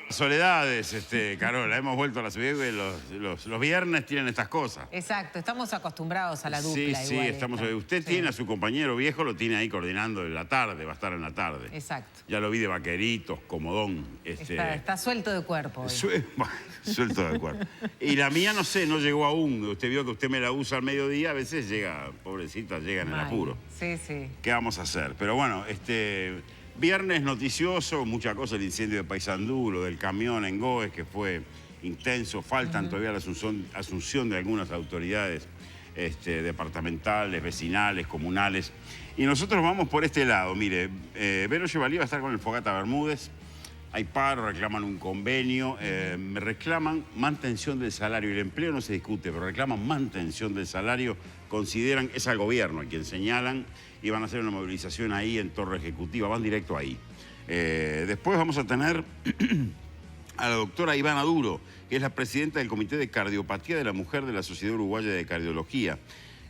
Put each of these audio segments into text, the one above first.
Soledades, Carola, hemos vuelto a la ciudad y los viernes tienen estas cosas. Exacto, estamos acostumbrados a la dupla. Sí, igual estamos. esta. Usted tiene a su compañero viejo, lo tiene ahí coordinando en la tarde, va a estar en la tarde. Exacto. Ya lo vi de vaqueritos, comodón. Está suelto de cuerpo hoy. Suelto de cuerpo. Y la mía, no sé, no llegó aún. Usted vio que usted me la usa al mediodía, a veces llega, pobrecita, llega en el apuro. Sí, sí. ¿Qué vamos a hacer? Pero bueno, viernes noticioso, mucha cosa, el incendio de Paysandú, lo del camión en Goes, que fue intenso. Faltan todavía la asunción de algunas autoridades departamentales, vecinales, comunales. Y nosotros vamos por este lado. Mire, Vero Chevalier va a estar con el Fogata Bermúdez. Hay paro, reclaman un convenio, me reclaman mantención del salario. El empleo no se discute, pero reclaman mantención del salario. Consideran, es al gobierno a quien señalan, y van a hacer una movilización ahí en Torre Ejecutiva, van directo ahí. Después vamos a tener a la doctora Ivana Duro, que es la presidenta del Comité de Cardiopatía de la Mujer de la Sociedad Uruguaya de Cardiología.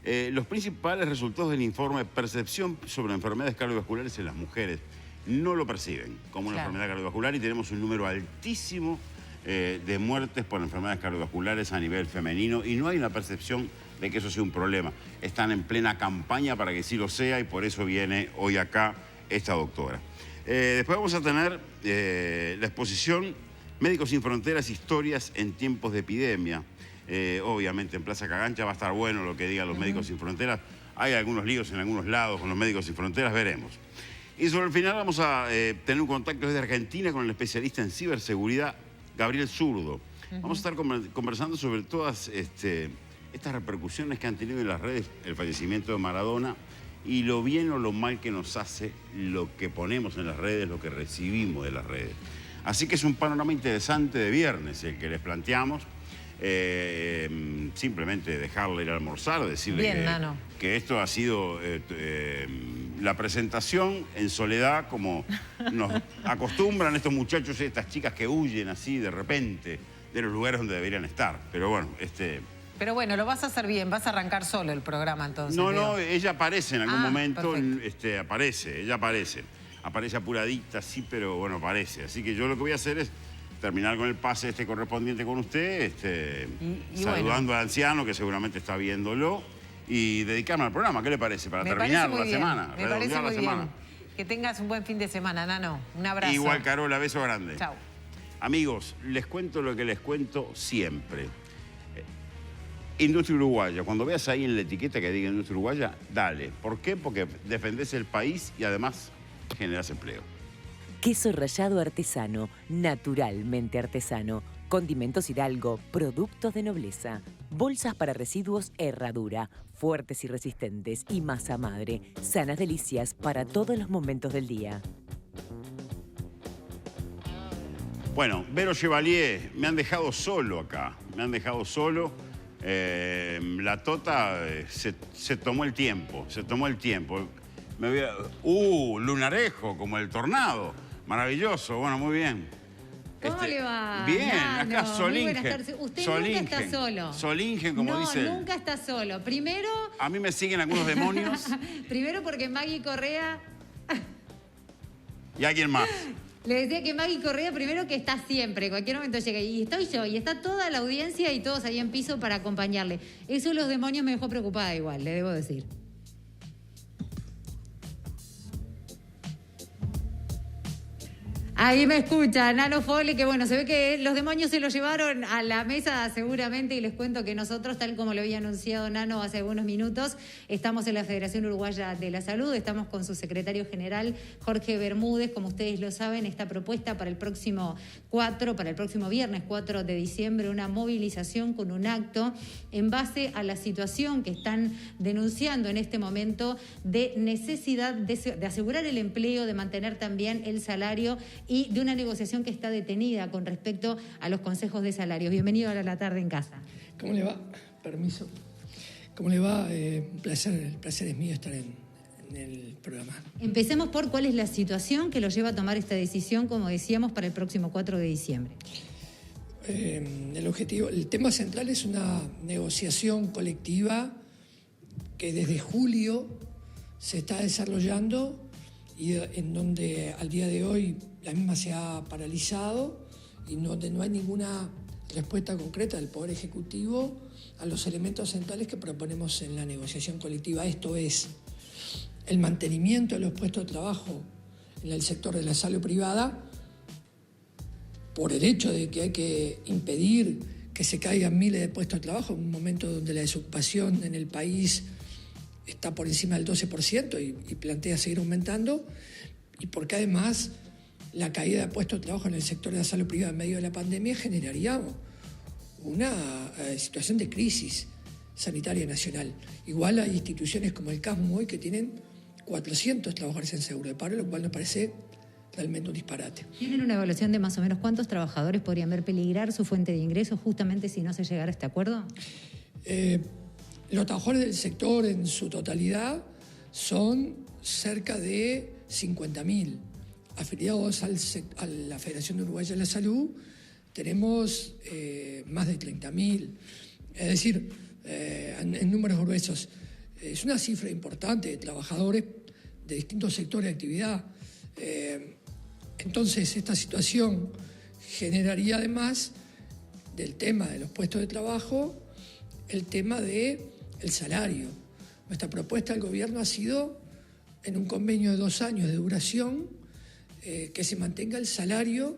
Los principales resultados del informe Percepción sobre enfermedades cardiovasculares en las mujeres no lo perciben como una enfermedad cardiovascular y tenemos un número altísimo de muertes por enfermedades cardiovasculares a nivel femenino y no hay una percepción de que eso sea un problema. Están en plena campaña para que sí lo sea y por eso viene hoy acá esta doctora. Después vamos a tener la exposición Médicos Sin Fronteras, historias en tiempos de epidemia. Obviamente en Plaza Cagancha va a estar bueno lo que digan los Médicos Sin Fronteras. Hay algunos líos en algunos lados con los Médicos Sin Fronteras, veremos. Y sobre el final vamos a tener un contacto desde Argentina con el especialista en ciberseguridad, Gabriel Zurdo. Vamos a estar conversando sobre todas estas repercusiones que han tenido en las redes el fallecimiento de Maradona y lo bien o lo mal que nos hace lo que ponemos en las redes, lo que recibimos de las redes. Así que es un panorama interesante de viernes el que les planteamos. Simplemente dejarle ir a almorzar, decirle que esto ha sido la presentación en soledad, como nos acostumbran estos muchachos y estas chicas que huyen así de repente de los lugares donde deberían estar. Pero bueno, Pero bueno, lo vas a hacer bien, vas a arrancar solo el programa entonces. No, ella aparece en algún momento, perfecto. ella aparece. Aparece apuradita, sí, pero bueno, aparece. Así que yo lo que voy a hacer es terminar con el pase correspondiente con usted, saludando al anciano que seguramente está viéndolo y dedicarme al programa. ¿Qué le parece? Para terminar la semana, redondear la semana. Que tengas un buen fin de semana, Nano. Un abrazo. Igual, Carola, beso grande. Chao. Amigos, les cuento lo que les cuento siempre. Industria Uruguaya. Cuando veas ahí en la etiqueta que diga Industria Uruguaya, dale. ¿Por qué? Porque defendés el país y además generás empleo. Queso rallado artesano, naturalmente artesano. Condimentos Hidalgo, productos de nobleza. Bolsas para residuos Herradura, fuertes y resistentes. Y masa madre, sanas delicias para todos los momentos del día. Bueno, Vero Chevalier, me han dejado solo acá. Me han dejado solo. La Tota se tomó el tiempo, Me voy a... lunarejo, como el tornado. Maravilloso, bueno, muy bien. ¿Cómo le va? Bien, Nano, acá Solingen. muy buenas tardes. Usted nunca está solo. Solingen, como dice. No, nunca está solo. Primero... A mí me siguen algunos demonios. Primero porque Maggie Correa... ¿Y alguien más? Le decía que Maggie Correa, primero que está siempre, en cualquier momento llega. Y estoy yo, y está toda la audiencia y todos ahí en piso para acompañarle. Eso los demonios me dejó preocupada igual, le debo decir. Ahí me escucha Nano Fole, que bueno, se ve que los demonios se lo llevaron a la mesa seguramente y les cuento que nosotros, tal como lo había anunciado Nano hace algunos minutos, estamos en la Federación Uruguaya de la Salud, estamos con su secretario general Jorge Bermúdez, como ustedes lo saben, esta propuesta para el próximo viernes 4 de diciembre, una movilización con un acto en base a la situación que están denunciando en este momento de necesidad de asegurar el empleo, de mantener también el salario y de una negociación que está detenida con respecto a los consejos de salarios. Bienvenido a La Tarde en Casa. ¿Cómo le va? Permiso. ¿Cómo le va? El placer es mío estar en el programa. Empecemos por cuál es la situación que lo lleva a tomar esta decisión, como decíamos, para el próximo 4 de diciembre. El tema central es una negociación colectiva que desde julio se está desarrollando y en donde al día de hoy la misma se ha paralizado y donde no hay ninguna respuesta concreta del Poder Ejecutivo a los elementos centrales que proponemos en la negociación colectiva. Esto es el mantenimiento de los puestos de trabajo en el sector de la salud privada, por el hecho de que hay que impedir que se caigan miles de puestos de trabajo en un momento donde la desocupación en el país está por encima del 12% y plantea seguir aumentando, y porque además la caída de puestos de trabajo en el sector de la salud privada en medio de la pandemia generaría una situación de crisis sanitaria nacional. Igual hay instituciones como el CASMU hoy que tienen 400 trabajadores en seguro de paro, lo cual nos parece realmente un disparate. ¿Tienen una evaluación de más o menos cuántos trabajadores podrían ver peligrar su fuente de ingresos justamente si no se llegara a este acuerdo? Los trabajadores del sector en su totalidad son cerca de 50.000. Afiliados a la Federación Uruguaya de la Salud tenemos más de 30.000. Es decir, en números gruesos. Es una cifra importante de trabajadores de distintos sectores de actividad. Entonces, esta situación generaría además del tema de los puestos de trabajo el tema del salario. Nuestra propuesta al gobierno ha sido, en un convenio de 2 años de duración, que se mantenga el salario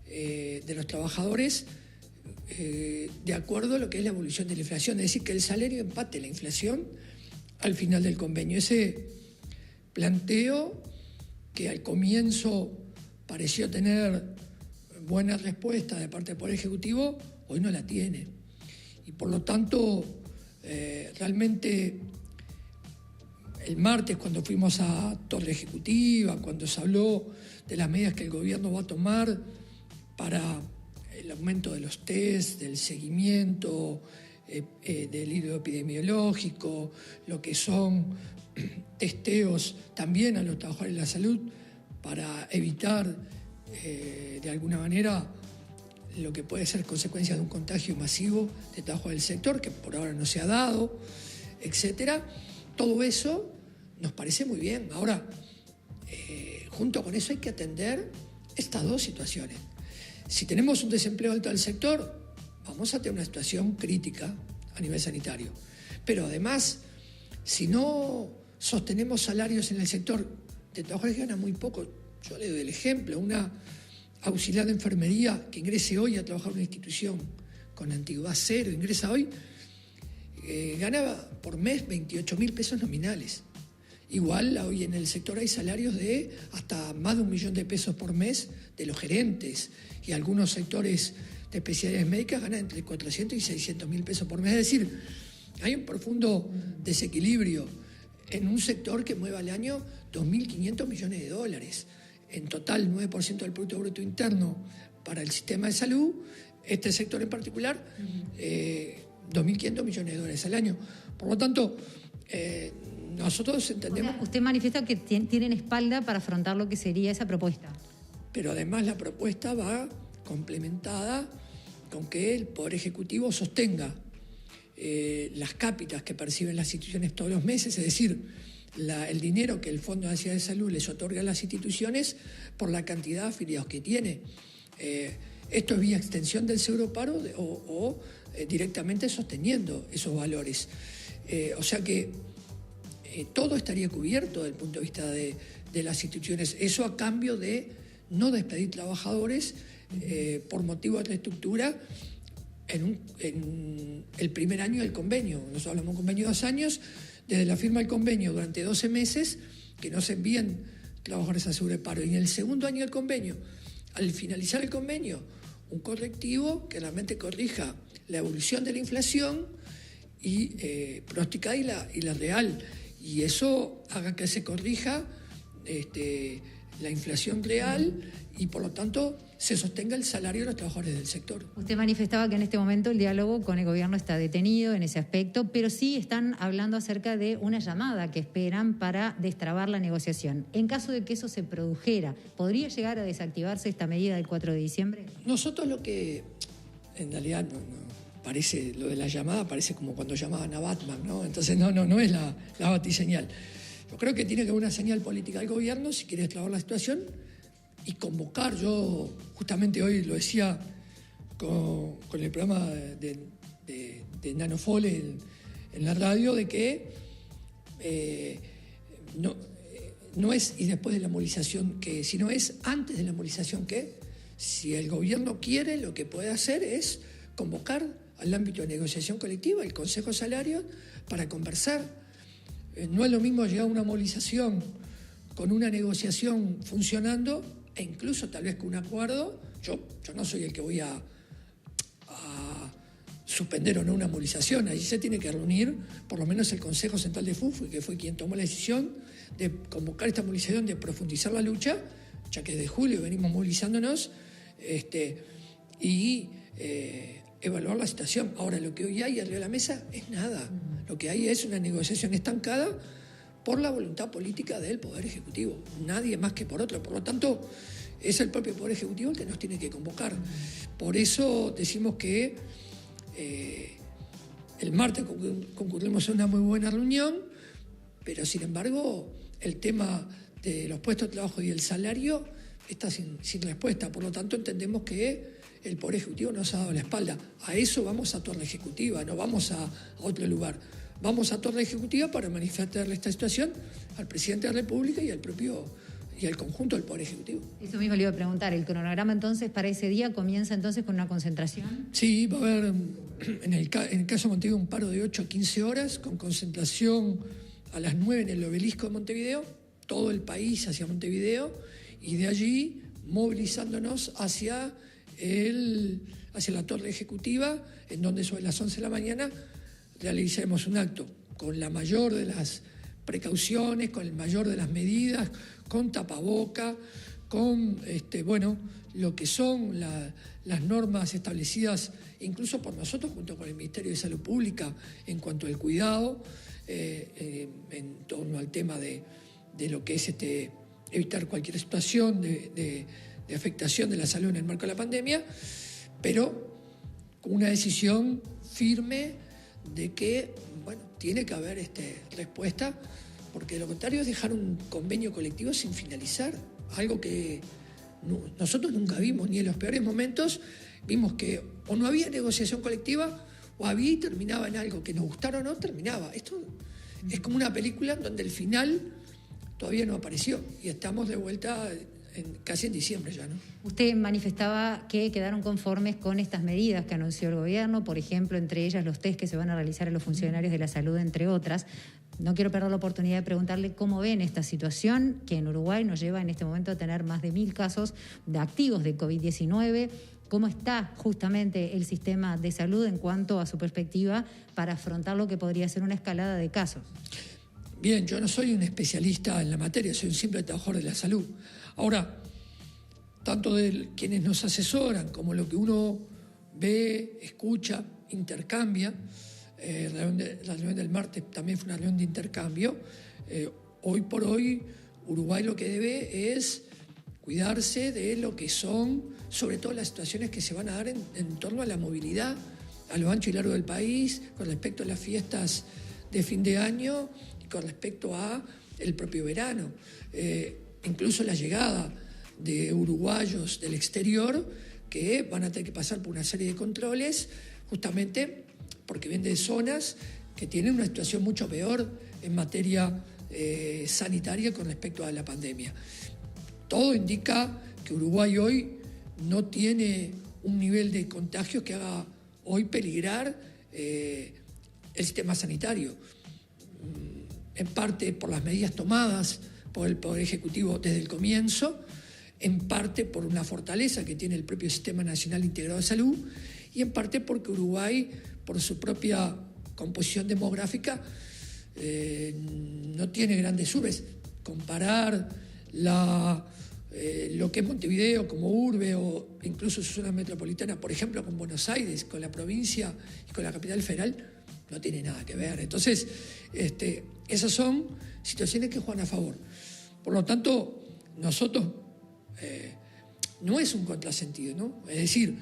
de los trabajadores de acuerdo a lo que es la evolución de la inflación, es decir, que el salario empate la inflación al final del convenio. Ese planteo, que al comienzo pareció tener buena respuesta de parte del Poder Ejecutivo, hoy no la tiene. Y por lo tanto, realmente el martes, cuando fuimos a Torre Ejecutiva, cuando se habló de las medidas que el gobierno va a tomar para el aumento de los test, del seguimiento, del hilo epidemiológico, lo que son testeos también a los trabajadores de la salud para evitar de alguna manera lo que puede ser consecuencia de un contagio masivo de trabajadores del sector, que por ahora no se ha dado, etcétera. Todo eso nos parece muy bien. Ahora, junto con eso hay que atender estas dos situaciones. Si tenemos un desempleo alto del sector, vamos a tener una situación crítica a nivel sanitario. Pero además, si no sostenemos salarios en el sector de trabajadores que ganan muy poco, yo le doy el ejemplo, una auxiliar de enfermería que ingrese hoy a trabajar en una institución con antigüedad cero, ingresa hoy, ganaba por mes 28.000 pesos nominales. Igual hoy en el sector hay salarios de hasta más de 1 millón de pesos por mes de los gerentes, y algunos sectores de especialidades médicas ganan entre 400 y 600.000 pesos por mes. Es decir, hay un profundo desequilibrio en un sector que mueve al año 2.500 millones de dólares. En total, 9% del Producto Bruto Interno para el sistema de salud. Este sector en particular, 2.500 millones de dólares al año. Por lo tanto, nosotros entendemos... O sea, usted manifiesta que tienen espalda para afrontar lo que sería esa propuesta. Pero además la propuesta va complementada con que el Poder Ejecutivo sostenga las cápitas que perciben las instituciones todos los meses, es decir, el dinero que el Fondo Nacional de Salud les otorga a las instituciones por la cantidad de afiliados que tiene. Esto es vía extensión del seguro paro o directamente sosteniendo esos valores. O sea que todo estaría cubierto desde el punto de vista de las instituciones. Eso a cambio de no despedir trabajadores por motivo de reestructura en el primer año del convenio. Nosotros hablamos de un convenio de 2 años, desde la firma del convenio durante 12 meses, que no se envíen trabajadores a seguro de paro. Y en el segundo año del convenio, al finalizar el convenio, un correctivo que realmente corrija la evolución de la inflación y pronosticada y la real. Y eso haga que se corrija la inflación real y, por lo tanto, se sostenga el salario de los trabajadores del sector. Usted manifestaba que en este momento el diálogo con el gobierno está detenido en ese aspecto, pero sí están hablando acerca de una llamada que esperan para destrabar la negociación. En caso de que eso se produjera, ¿podría llegar a desactivarse esta medida del 4 de diciembre? Nosotros lo que, en realidad, parece, lo de la llamada parece como cuando llamaban a Batman, ¿no? Entonces no es la batiseñal. Yo creo que tiene que haber una señal política del gobierno, si quiere destrabar la situación, y convocar. Yo justamente hoy lo decía con el programa de Nano Fole en la radio, de que no es y después de la movilización que, sino es antes de la movilización que, si el gobierno quiere, lo que puede hacer es convocar al ámbito de negociación colectiva, el Consejo de Salarios, para conversar. No es lo mismo llegar a una movilización con una negociación funcionando e incluso tal vez con un acuerdo. Yo no soy el que voy a suspender o no una movilización. Allí se tiene que reunir por lo menos el Consejo Central de FUFU, que fue quien tomó la decisión de convocar esta movilización, de profundizar la lucha, ya que desde julio venimos movilizándonos, y evaluar la situación. Ahora, lo que hoy hay arriba de la mesa es nada. Lo que hay es una negociación estancada por la voluntad política del Poder Ejecutivo, nadie más que por otro. Por lo tanto, es el propio Poder Ejecutivo el que nos tiene que convocar. Por eso decimos que el martes concurrimos a una muy buena reunión, pero sin embargo el tema de los puestos de trabajo y el salario está sin respuesta. Por lo tanto, entendemos que el Poder Ejecutivo nos ha dado la espalda. A eso vamos a Torre Ejecutiva, no vamos a otro lugar. Vamos a Torre Ejecutiva para manifestarle esta situación al Presidente de la República y al conjunto del Poder Ejecutivo. Eso mismo le iba a preguntar. ¿El cronograma entonces para ese día comienza entonces con una concentración? Sí, va a haber en el caso de Montevideo un paro de 8 a 15 horas con concentración a las 9 en el Obelisco de Montevideo, todo el país hacia Montevideo, y de allí movilizándonos hacia la Torre Ejecutiva, en donde sobre las 11 de la mañana realizaremos un acto con la mayor de las precauciones, con el mayor de las medidas, con tapaboca, con lo que son las normas establecidas incluso por nosotros junto con el Ministerio de Salud Pública en cuanto al cuidado, en torno al tema de lo que es evitar cualquier situación de afectación de la salud en el marco de la pandemia, pero con una decisión firme de que, tiene que haber respuesta, porque de lo contrario es dejar un convenio colectivo sin finalizar, algo que nosotros nunca vimos, ni en los peores momentos vimos que o no había negociación colectiva o había y terminaba en algo que nos gustara o no, terminaba. Esto es como una película donde el final todavía no apareció y estamos de vuelta casi en diciembre ya, ¿no? Usted manifestaba que quedaron conformes con estas medidas que anunció el gobierno, por ejemplo, entre ellas los test que se van a realizar a los funcionarios de la salud, entre otras. No quiero perder la oportunidad de preguntarle cómo ven esta situación que en Uruguay nos lleva en este momento a tener más de 1.000 casos activos de COVID-19. ¿Cómo está justamente el sistema de salud en cuanto a su perspectiva para afrontar lo que podría ser una escalada de casos? Bien, yo no soy un especialista en la materia, soy un simple trabajador de la salud. Ahora, tanto de quienes nos asesoran como lo que uno ve, escucha, intercambia, la reunión del martes también fue una reunión de intercambio. Hoy por hoy, Uruguay lo que debe es cuidarse de lo que son, sobre todo las situaciones que se van a dar en torno a la movilidad a lo ancho y largo del país, con respecto a las fiestas de fin de año y con respecto a el propio verano. Incluso la llegada de uruguayos del exterior que van a tener que pasar por una serie de controles justamente porque vienen de zonas que tienen una situación mucho peor en materia sanitaria con respecto a la pandemia. Todo indica que Uruguay hoy no tiene un nivel de contagio que haga hoy peligrar el sistema sanitario, en parte por las medidas tomadas por el Poder Ejecutivo desde el comienzo, en parte por una fortaleza que tiene el propio Sistema Nacional Integrado de Salud y en parte porque Uruguay, por su propia composición demográfica, no tiene grandes urbes. Comparar lo que es Montevideo como urbe o incluso su zona metropolitana, por ejemplo, con Buenos Aires, con la provincia y con la capital federal, no tiene nada que ver. Entonces, esas son situaciones que juegan a favor. Por lo tanto, nosotros no es un contrasentido, ¿no? Es decir,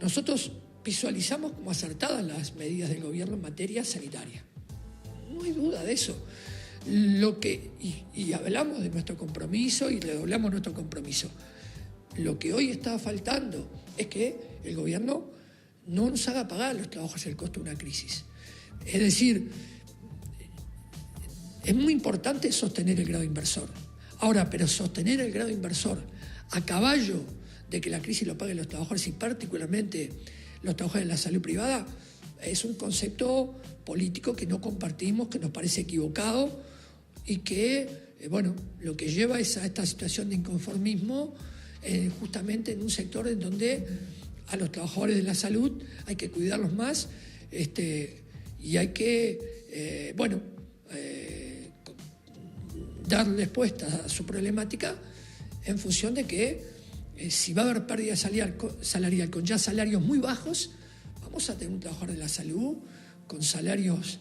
nosotros visualizamos como acertadas las medidas del gobierno en materia sanitaria. No hay duda de eso. Y hablamos de nuestro compromiso y redoblamos nuestro compromiso. lo que hoy está faltando es que el gobierno no nos haga pagar a los trabajadores el costo de una crisis. Es decir, es muy importante sostener el grado inversor. Ahora, pero sostener el grado inversor a caballo de que la crisis lo paguen los trabajadores y particularmente los trabajadores de la salud privada es un concepto político que no compartimos, que nos parece equivocado y que, lo que lleva es a esta situación de inconformismo justamente en un sector en donde a los trabajadores de la salud hay que cuidarlos más y hay que, dar respuesta a su problemática en función de que si va a haber pérdida salarial con ya salarios muy bajos, vamos a tener un trabajador de la salud con salarios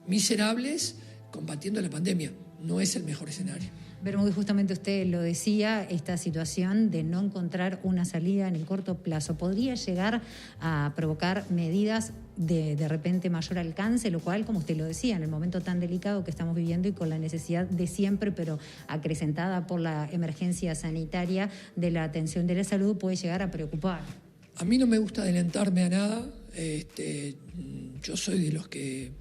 miserables combatiendo la pandemia. No es el mejor escenario. Bermúdez, justamente usted lo decía, esta situación de no encontrar una salida en el corto plazo podría llegar a provocar medidas de repente mayor alcance, lo cual, como usted lo decía, en el momento tan delicado que estamos viviendo y con la necesidad de siempre, pero acrecentada por la emergencia sanitaria de la atención de la salud, puede llegar a preocupar. A mí no me gusta adelantarme a nada. Yo soy de los que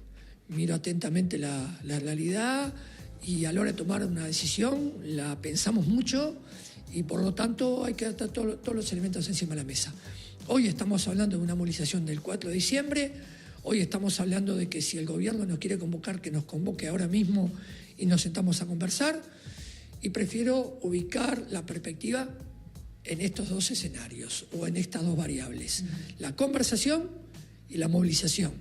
miro atentamente la realidad y a la hora de tomar una decisión la pensamos mucho y por lo tanto hay que dar todos los elementos encima de la mesa. Hoy estamos hablando de una movilización del 4 de diciembre, hoy estamos hablando de que si el gobierno nos quiere convocar, que nos convoque ahora mismo y nos sentamos a conversar, y prefiero ubicar la perspectiva en estos dos escenarios o en estas dos variables, la conversación y la movilización.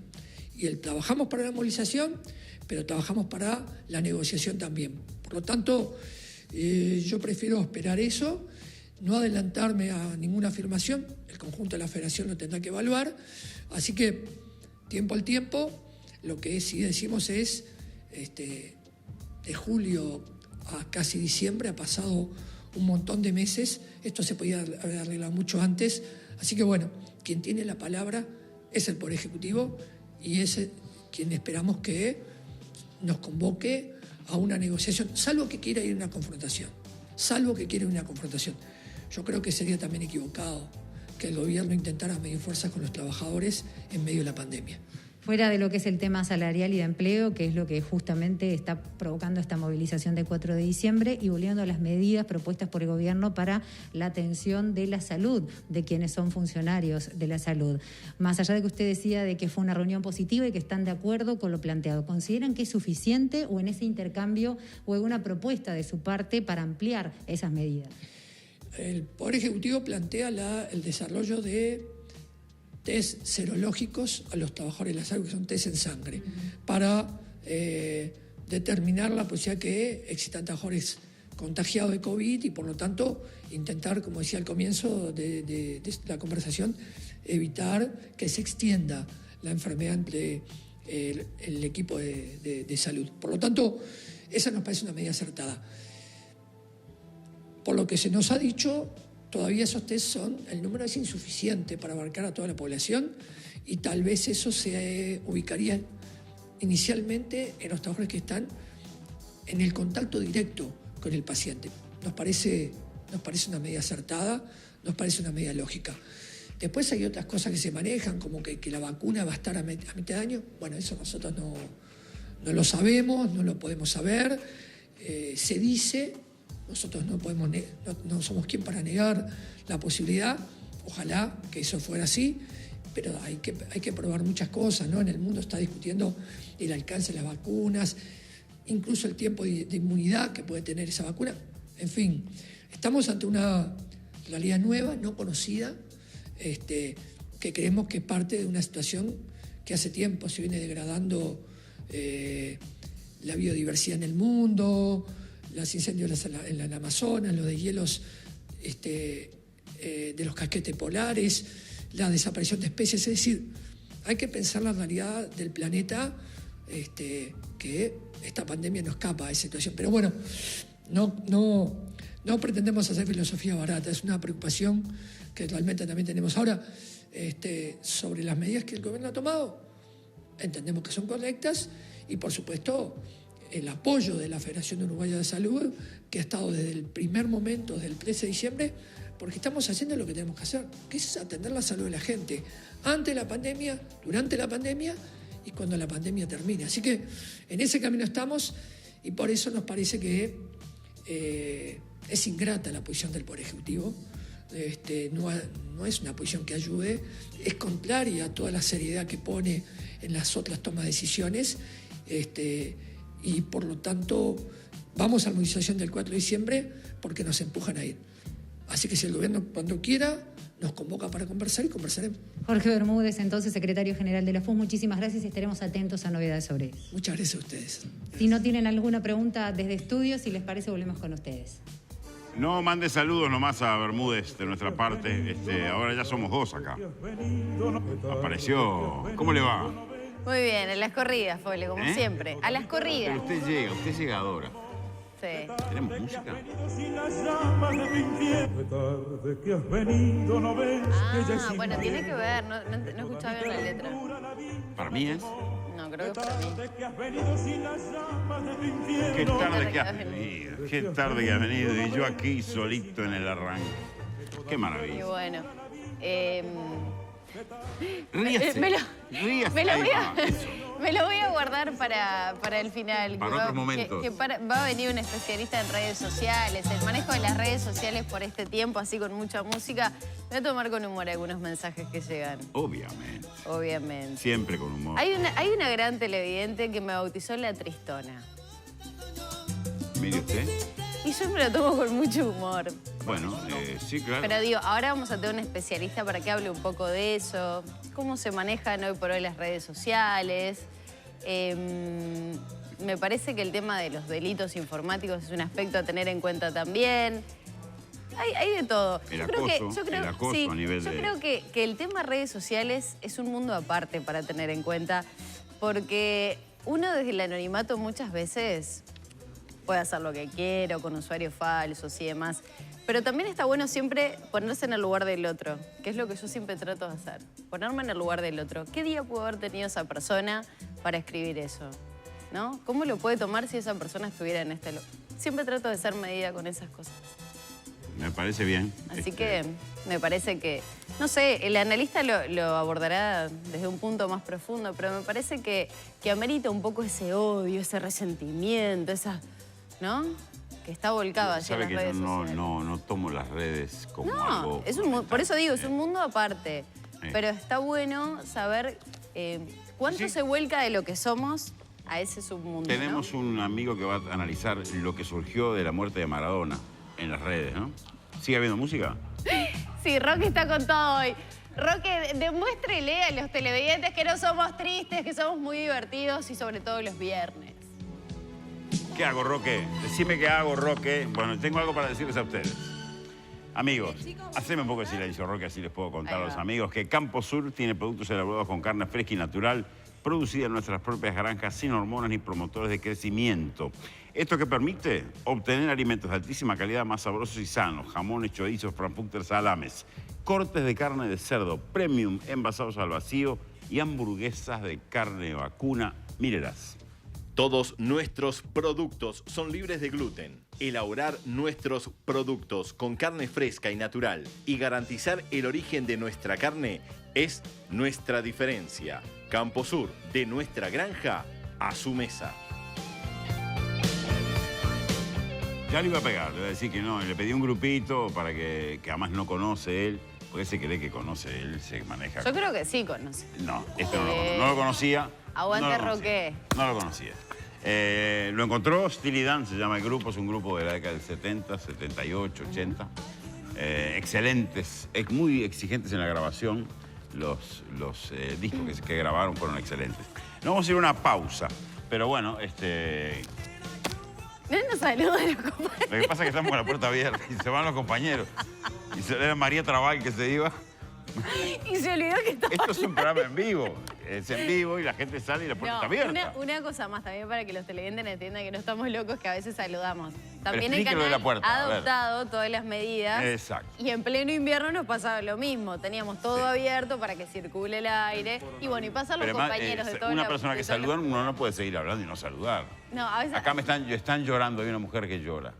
Y trabajamos para la movilización, pero trabajamos para la negociación también. Por lo tanto, yo prefiero esperar eso, no adelantarme a ninguna afirmación. El conjunto de la federación lo tendrá que evaluar. Así que, tiempo al tiempo, lo que sí decimos es, de julio a casi diciembre ha pasado un montón de meses. Esto se podía haber arreglado mucho antes. Así que, quien tiene la palabra es el Poder Ejecutivo y es quien esperamos que nos convoque a una negociación, salvo que quiera ir a una confrontación. Yo creo que sería también equivocado que el gobierno intentara medir fuerzas con los trabajadores en medio de la pandemia. Fuera de lo que es el tema salarial y de empleo, que es lo que justamente está provocando esta movilización del 4 de diciembre, y volviendo a las medidas propuestas por el gobierno para la atención de la salud de quienes son funcionarios de la salud. Más allá de que usted decía de que fue una reunión positiva y que están de acuerdo con lo planteado, ¿consideran que es suficiente o en ese intercambio o alguna propuesta de su parte para ampliar esas medidas? El Poder Ejecutivo plantea el desarrollo de test serológicos a los trabajadores de la salud, que son test en sangre, para determinar la posibilidad que existan trabajadores contagiados de COVID y por lo tanto intentar, como decía al comienzo de la conversación, evitar que se extienda la enfermedad entre el equipo de salud. Por lo tanto, esa nos parece una medida acertada. Por lo que se nos ha dicho, todavía esos test el número es insuficiente para abarcar a toda la población y tal vez eso se ubicaría inicialmente en los trabajadores que están en el contacto directo con el paciente. Nos parece una medida acertada, nos parece una medida lógica. Después hay otras cosas que se manejan, como que la vacuna va a estar a mitad de año. Eso nosotros no lo sabemos, no lo podemos saber. Se dice... Nosotros no somos quien para negar la posibilidad, ojalá que eso fuera así, pero hay que probar muchas cosas, ¿no? En el mundo está discutiendo el alcance de las vacunas, incluso el tiempo de inmunidad que puede tener esa vacuna. En fin, estamos ante una realidad nueva, no conocida, que creemos que es parte de una situación que hace tiempo se viene degradando la biodiversidad en el mundo, los incendios en el Amazonas, los deshielos de los casquetes polares, la desaparición de especies. Es decir, hay que pensar la realidad del planeta, que esta pandemia no escapa a esa situación. Pero no pretendemos hacer filosofía barata, es una preocupación que realmente también tenemos. Ahora, sobre las medidas que el gobierno ha tomado, entendemos que son correctas y, por supuesto, el apoyo de la Federación Uruguaya de Salud, que ha estado desde el primer momento, desde el 13 de diciembre, porque estamos haciendo lo que tenemos que hacer, que es atender la salud de la gente, antes de la pandemia, durante la pandemia y cuando la pandemia termine. Así que en ese camino estamos y por eso nos parece que es ingrata la posición del Poder Ejecutivo. No es una posición que ayude, es contraria a toda la seriedad que pone en las otras tomas de decisiones, y por lo tanto vamos a la movilización del 4 de diciembre porque nos empujan a ir. Así que si el gobierno cuando quiera nos convoca para conversar y conversaremos. Jorge Bermúdez, entonces secretario general de la FUS, muchísimas gracias y estaremos atentos a novedades sobre eso. Muchas gracias a ustedes. Si no tienen alguna pregunta desde estudios, si les parece, volvemos con ustedes. No mande saludos nomás a Bermúdez de nuestra parte. Ahora ya somos dos acá. Apareció. ¿Cómo le va? Muy bien, en las corridas, Fole, como siempre. A las corridas. Pero usted es llegadora. Sí. ¿Tenemos música? Ah, bueno, tiene que ver. No escuchaba bien la letra. Para mí es. No, creo que para mí. Qué tarde que has venido. Qué tarde que has venido. Y yo aquí solito en el arranque. Qué Y maravilla. bueno. Ríase. Me lo Ahí voy a... va, eso. Me lo voy a guardar para el final. Para otros momentos. Va a venir un especialista en redes sociales, el manejo de las redes sociales por este tiempo, así con mucha música. Voy a tomar con humor algunos mensajes que llegan. Obviamente. Obviamente. Siempre con humor. Hay una gran televidente que me bautizó la Tristona. Mire usted. Y yo me lo tomo con mucho humor. Bueno, sí, claro. Pero digo, ahora vamos a tener un especialista para que hable un poco de eso, cómo se manejan hoy por hoy las redes sociales. Me parece que el tema de los delitos informáticos es un aspecto a tener en cuenta también. Hay de todo. El acoso a nivel de... Yo creo que el tema redes sociales es un mundo aparte para tener en cuenta, porque uno desde el anonimato muchas veces puede hacer lo que quiera, con usuarios falsos y demás. Pero también está bueno siempre ponerse en el lugar del otro, que es lo que yo siempre trato de hacer. Ponerme en el lugar del otro. ¿Qué día pudo haber tenido esa persona para escribir eso? ¿No? ¿Cómo lo puede tomar si esa persona estuviera en este lugar? Siempre trato de ser medida con esas cosas. Me parece bien. Así que me parece que, no sé, el analista lo abordará desde un punto más profundo, pero me parece que amerita un poco ese odio, ese resentimiento, esa... ¿no? Que está volcado allá en las redes sociales. No tomo las redes como algo... Por eso digo, es un mundo aparte. Pero está bueno saber cuánto se vuelca de lo que somos a ese submundo. Tenemos un amigo que va a analizar lo que surgió de la muerte de Maradona en las redes, ¿no? ¿Sigue habiendo música? Sí, Roque está con todo hoy. Roque, demuéstrele a los televidentes que no somos tristes, que somos muy divertidos y sobre todo los viernes. ¿Qué hago, Roque? Decime qué hago, Roque. Bueno, tengo algo para decirles a ustedes. Amigos, haceme un poco de silencio, Roque, así les puedo contar a los amigos que Campo Sur tiene productos elaborados con carne fresca y natural, producida en nuestras propias granjas, sin hormonas ni promotores de crecimiento. ¿Esto qué permite? Obtener alimentos de altísima calidad, más sabrosos y sanos, jamones, chorizos, frankfurter, salames, cortes de carne de cerdo premium envasados al vacío y hamburguesas de carne vacuna. Mírelas. Todos nuestros productos son libres de gluten. Elaborar nuestros productos con carne fresca y natural y garantizar el origen de nuestra carne es nuestra diferencia. Campo Sur, de nuestra granja a su mesa. Ya le iba a pegar, le iba a decir que no. Le pedí un grupito para que además no conoce él, porque se cree que conoce él, se maneja. Yo creo que sí conoce. No, no lo conocía. Aguante, Roque. No lo conocía. Lo encontró Steely Dan, se llama el grupo, es un grupo de la década del 70, 78, 80. Excelentes, muy exigentes en la grabación. Los discos que grabaron fueron excelentes. No vamos a ir a una pausa, pero bueno, No nos saluda a los compañeros. Lo que pasa es que estamos con la puerta abierta y se van los compañeros. Y era María Trabal que se iba. Y se olvidó que estaba... Esto es un programa en vivo. Es en vivo y la gente sale y la puerta está abierta. Una cosa más también para que los televidentes entiendan que no estamos locos, que a veces saludamos. También el explíquelo de canal la puerta, ha adoptado todas las medidas. Exacto. Y en pleno invierno nos pasaba lo mismo. Teníamos todo abierto para que circule el aire. Y bueno, y pasan los Pero además, compañeros de todos una persona que saluda, uno no puede seguir hablando y no saludar. No, a veces... Acá están llorando, hay una mujer que llora.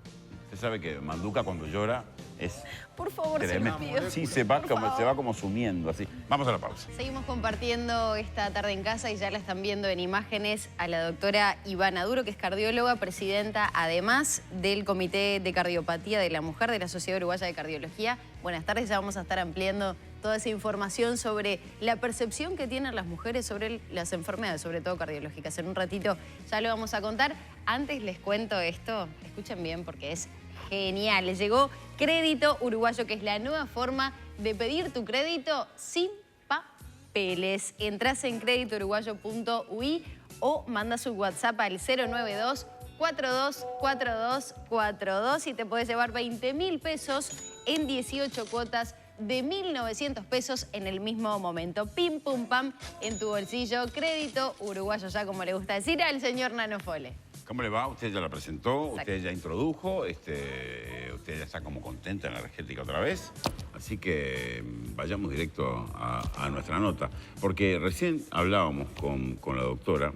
Usted sabe que Manduca cuando llora Es Por favor, se tremendo. lo pido. Sí, Por se va favor. como sumiendo así. Vamos a la pausa. Seguimos compartiendo esta tarde en casa y ya la están viendo en imágenes a la doctora Ivana Duro, que es cardióloga, presidenta además del Comité de Cardiopatía de la Mujer de la Sociedad Uruguaya de Cardiología. Buenas tardes, ya vamos a estar ampliando toda esa información sobre la percepción que tienen las mujeres sobre las enfermedades, sobre todo cardiológicas. En un ratito ya lo vamos a contar. Antes les cuento esto, escuchen bien porque es genial. Les llegó Crédito Uruguayo, que es la nueva forma de pedir tu crédito sin papeles. Entrás en creditouruguayo.ui o mandas un WhatsApp al 092 424242 y te puedes llevar 20.000 pesos en 18 cuotas de 1.900 pesos en el mismo momento. Pim, pum, pam, en tu bolsillo. Crédito Uruguayo, ya como le gusta decir al señor Nano Fole. ¿Cómo le va? Usted ya la presentó, Exacto. usted ya introdujo, usted ya está como contenta en la energética otra vez. Así que vayamos directo a nuestra nota. Porque recién hablábamos con la doctora.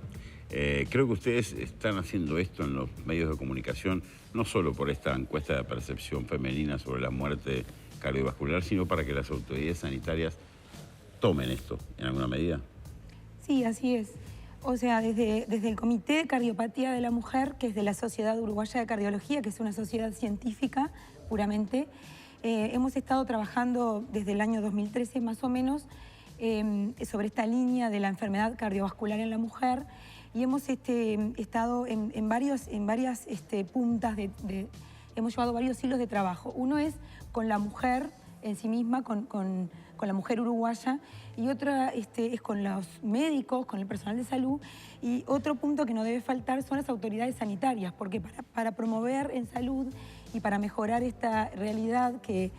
Creo que ustedes están haciendo esto en los medios de comunicación, no solo por esta encuesta de percepción femenina sobre la muerte cardiovascular, sino para que las autoridades sanitarias tomen esto en alguna medida. Sí, así es. O sea, desde el Comité de Cardiopatía de la Mujer, que es de la Sociedad Uruguaya de Cardiología, que es una sociedad científica puramente, hemos estado trabajando desde el año 2013 más o menos sobre esta línea de la enfermedad cardiovascular en la mujer y hemos estado en varias puntas, hemos llevado varios hilos de trabajo. Uno es con la mujer en sí misma, con la mujer uruguaya, y otra es con los médicos, con el personal de salud, y otro punto que no debe faltar son las autoridades sanitarias, porque para promover en salud y para mejorar esta realidad que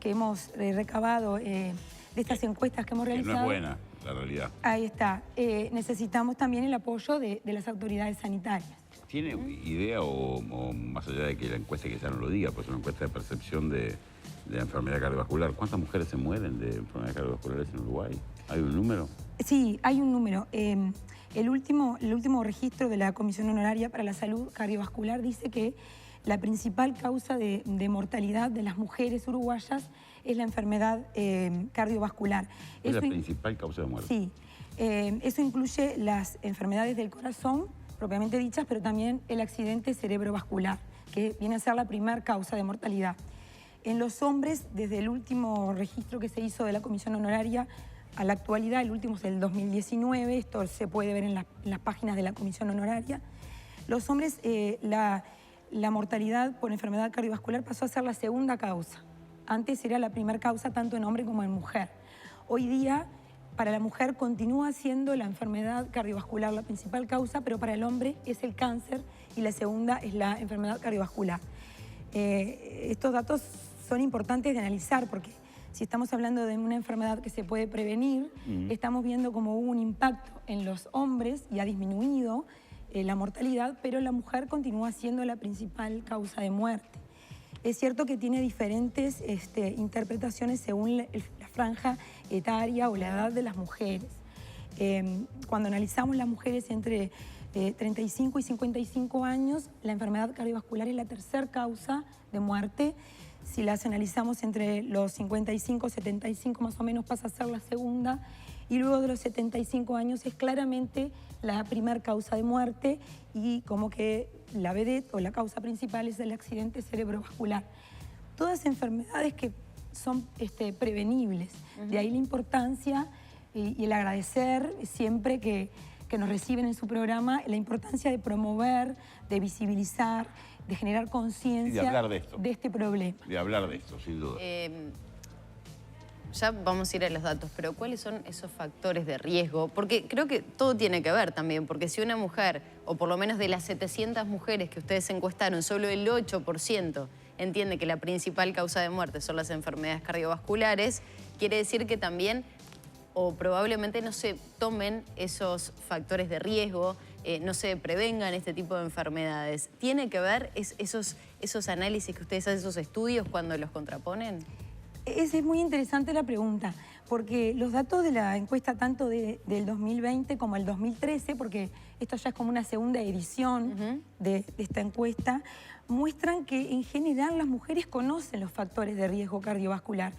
hemos recabado de estas encuestas que hemos realizado. Que no es buena la realidad. Ahí está. Necesitamos también el apoyo de las autoridades sanitarias. ¿Tiene idea o más allá de que la encuesta que ya no lo diga, pues una encuesta de percepción de la enfermedad cardiovascular, ¿cuántas mujeres se mueren de enfermedades cardiovasculares en Uruguay? ¿Hay un número? Sí, hay un número. El último registro de la Comisión Honoraria para la Salud Cardiovascular dice que la principal causa de mortalidad de las mujeres uruguayas es la enfermedad cardiovascular. ¿Es la principal causa de muerte? Sí. Eso incluye las enfermedades del corazón, propiamente dichas, pero también el accidente cerebrovascular, que viene a ser la primera causa de mortalidad. En los hombres, desde el último registro que se hizo de la Comisión Honoraria a la actualidad, el último es del 2019, esto se puede ver en las páginas de la Comisión Honoraria, los hombres, la mortalidad por enfermedad cardiovascular pasó a ser la segunda causa. Antes era la primera causa tanto en hombre como en mujer. Hoy día, para la mujer continúa siendo la enfermedad cardiovascular la principal causa, pero para el hombre es el cáncer y la segunda es la enfermedad cardiovascular. Estos datos son importantes de analizar porque si estamos hablando de una enfermedad que se puede prevenir, estamos viendo como hubo un impacto en los hombres y ha disminuido la mortalidad, pero la mujer continúa siendo la principal causa de muerte. Es cierto que tiene diferentes interpretaciones según la franja etaria o la edad de las mujeres. Cuando analizamos las mujeres entre 35 y 55 años, la enfermedad cardiovascular es la tercera causa de muerte. Si las analizamos entre los 55 y 75 más o menos pasa a ser la segunda y luego de los 75 años es claramente la primera causa de muerte y como que la vedette o la causa principal es el accidente cerebrovascular. Todas enfermedades que son prevenibles, de ahí la importancia y el agradecer siempre que nos reciben en su programa, la importancia de promover, de visibilizar, de generar conciencia de este problema. De hablar de esto, sin duda. Ya vamos a ir a los datos, pero ¿cuáles son esos factores de riesgo? Porque creo que todo tiene que ver también, porque si una mujer, o por lo menos de las 700 mujeres que ustedes encuestaron, solo el 8% entiende que la principal causa de muerte son las enfermedades cardiovasculares, quiere decir que también, o probablemente no se tomen esos factores de riesgo, no se prevengan este tipo de enfermedades. ¿Tiene que ver esos análisis que ustedes hacen, esos estudios cuando los contraponen? Es muy interesante la pregunta, porque los datos de la encuesta tanto del 2020 como el 2013, porque esto ya es como una segunda edición de esta encuesta, muestran que en general las mujeres conocen los factores de riesgo cardiovascular.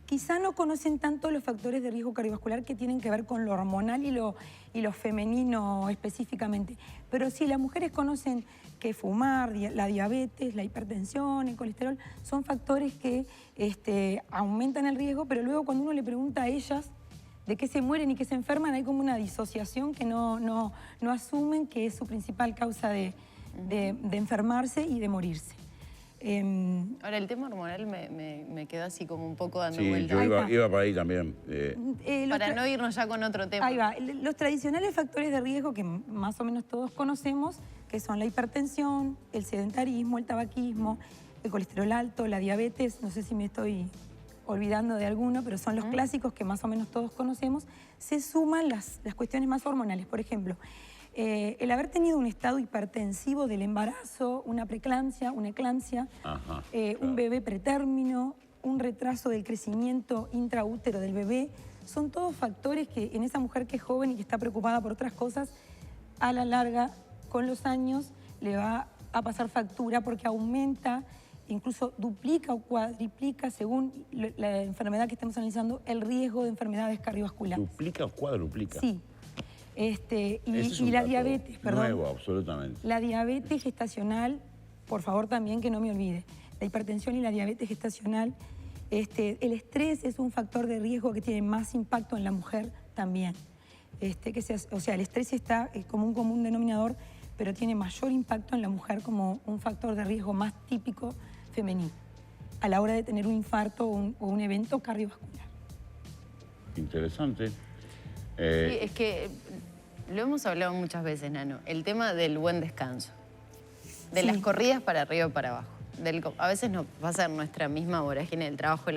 Quizá no conocen tanto los factores de riesgo cardiovascular que tienen que ver con lo hormonal y lo femenino específicamente. Pero sí, las mujeres conocen que fumar, la diabetes, la hipertensión, el colesterol, son factores que aumentan el riesgo, pero luego cuando uno le pregunta a ellas de qué se mueren y qué se enferman, hay como una disociación que no asumen que es su principal causa de enfermarse y de morirse. Ahora, el tema hormonal me quedó así como un poco dando Sí, vueltas. yo iba para ahí también. Para no irnos ya con otro tema. Ahí va. Los tradicionales factores de riesgo que más o menos todos conocemos, que son la hipertensión, el sedentarismo, el tabaquismo, el colesterol alto, la diabetes, no sé si me estoy olvidando de alguno, pero son los clásicos que más o menos todos conocemos, se suman las cuestiones más hormonales. Por ejemplo, el haber tenido un estado hipertensivo del embarazo, una preeclampsia, una eclampsia, un bebé pretérmino, un retraso del crecimiento intraútero del bebé, son todos factores que en esa mujer que es joven y que está preocupada por otras cosas, a la larga, con los años, le va a pasar factura porque aumenta, incluso duplica o cuadriplica, según la enfermedad que estemos analizando, el riesgo de enfermedades cardiovasculares. ¿Duplica o cuadruplica? Sí. Y la diabetes, perdón. Nuevo, absolutamente. La diabetes gestacional, por favor también que no me olvide, la hipertensión y la diabetes gestacional. El estrés es un factor de riesgo que tiene más impacto en la mujer también. O sea, el estrés está como un común denominador, pero tiene mayor impacto en la mujer como un factor de riesgo más típico femenino a la hora de tener un infarto o un evento cardiovascular. Interesante. Sí, es que lo hemos hablado muchas veces, Nano, el tema del buen descanso, de las corridas para arriba y para abajo. A veces nos pasa en nuestra misma vorágine del trabajo,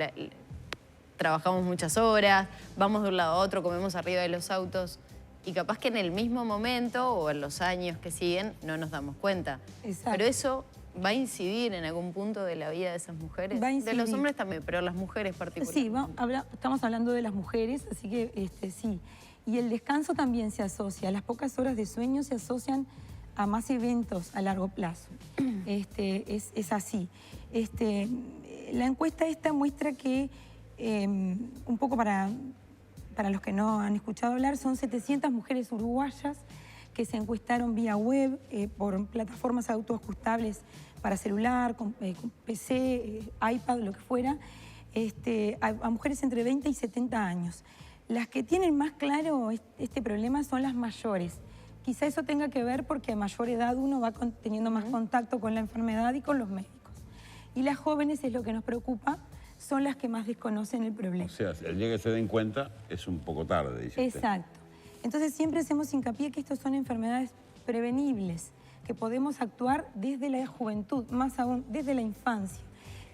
trabajamos muchas horas, vamos de un lado a otro, comemos arriba de los autos y capaz que en el mismo momento o en los años que siguen no nos damos cuenta. Exacto. Pero eso va a incidir en algún punto de la vida de esas mujeres. Va a incidir. De los hombres también, pero las mujeres particularmente. Sí, estamos hablando de las mujeres, así que sí. Y el descanso también se asocia, las pocas horas de sueño se asocian a más eventos a largo plazo. Es así. La encuesta esta muestra que, un poco para los que no han escuchado hablar, son 700 mujeres uruguayas que se encuestaron vía web, por plataformas autoajustables para celular, con PC, iPad, lo que fuera, a mujeres entre 20 y 70 años. Las que tienen más claro este problema son las mayores. Quizá eso tenga que ver porque a mayor edad uno va teniendo más contacto con la enfermedad y con los médicos. Y las jóvenes, es lo que nos preocupa, son las que más desconocen el problema. O sea, el día que se den cuenta es un poco tarde, dice usted. Exacto. Entonces siempre hacemos hincapié que estas son enfermedades prevenibles, que podemos actuar desde la juventud, más aún desde la infancia.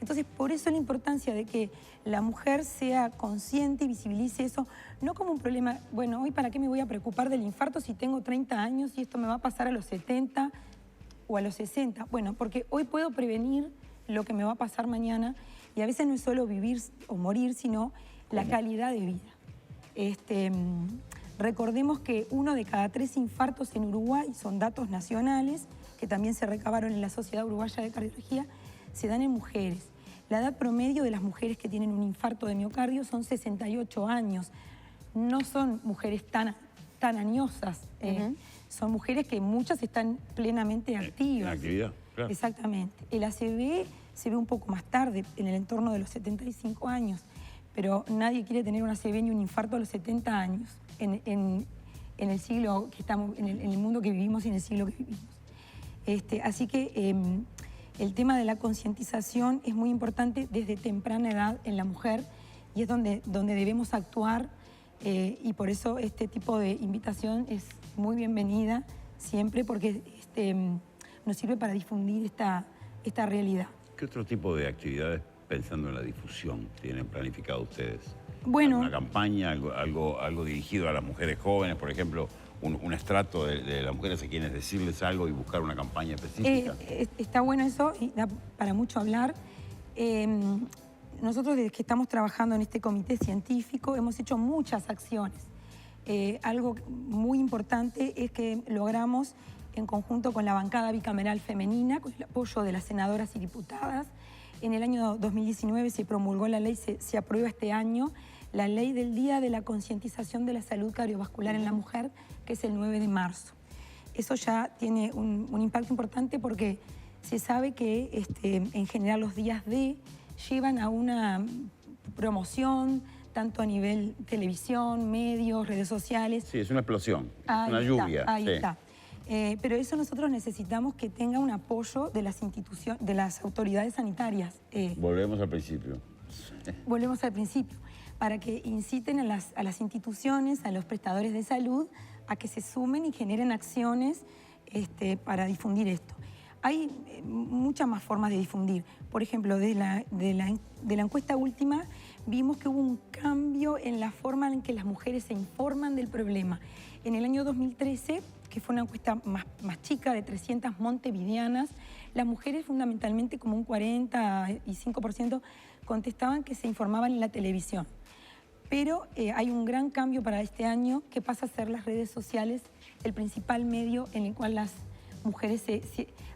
Entonces, por eso la importancia de que la mujer sea consciente y visibilice eso, no como un problema, bueno, hoy para qué me voy a preocupar del infarto si tengo 30 años y esto me va a pasar a los 70 o a los 60. Bueno, porque hoy puedo prevenir lo que me va a pasar mañana y a veces no es solo vivir o morir, sino la calidad de vida. Recordemos que 1 de cada 3 infartos en Uruguay, son datos nacionales, que también se recabaron en la Sociedad Uruguaya de Cardiología, se dan en mujeres. La edad promedio de las mujeres que tienen un infarto de miocardio son 68 años. No son mujeres tan añosas, son mujeres que muchas están plenamente activas. En actividad, claro. Exactamente. El ACV se ve un poco más tarde, en el entorno de los 75 años, pero nadie quiere tener un ACV ni un infarto a los 70 años en el siglo que estamos, en el mundo que vivimos y en el siglo que vivimos. Así que el tema de la concientización es muy importante desde temprana edad en la mujer y es donde debemos actuar y por eso este tipo de invitación es muy bienvenida siempre porque nos sirve para difundir esta realidad. ¿Qué otro tipo de actividades, pensando en la difusión, tienen planificado ustedes? Bueno, ¿Una campaña, algo dirigido a las mujeres jóvenes, por ejemplo? Un estrato de las mujeres a quienes decirles algo y buscar una campaña específica. Está bueno eso y da para mucho hablar. nosotros desde que estamos trabajando en este comité científico hemos hecho muchas acciones. Algo muy importante es que logramos, en conjunto con la bancada bicameral femenina, con el apoyo de las senadoras y diputadas, en el año 2019 se promulgó la ley, se aprueba este año, la ley del Día de la Concientización de la Salud Cardiovascular en la Mujer, que es el 9 de marzo. Eso ya tiene un impacto importante porque se sabe que en general los días D llevan a una promoción, tanto a nivel televisión, medios, redes sociales. Sí, es una explosión, Ahí una está, lluvia. Ahí sí. está. Pero eso nosotros necesitamos que tenga un apoyo de las instituciones, de las autoridades sanitarias. Volvemos al principio. Volvemos al principio, para que inciten a las instituciones, a los prestadores de salud, a que se sumen y generen acciones para difundir esto. Hay muchas más formas de difundir. Por ejemplo, de la encuesta última vimos que hubo un cambio en la forma en que las mujeres se informan del problema. En el año 2013, que fue una encuesta más chica de 300 montevideanas, las mujeres fundamentalmente como un 45% contestaban que se informaban en la televisión. Pero hay un gran cambio para este año que pasa a ser las redes sociales el principal medio en el cual las mujeres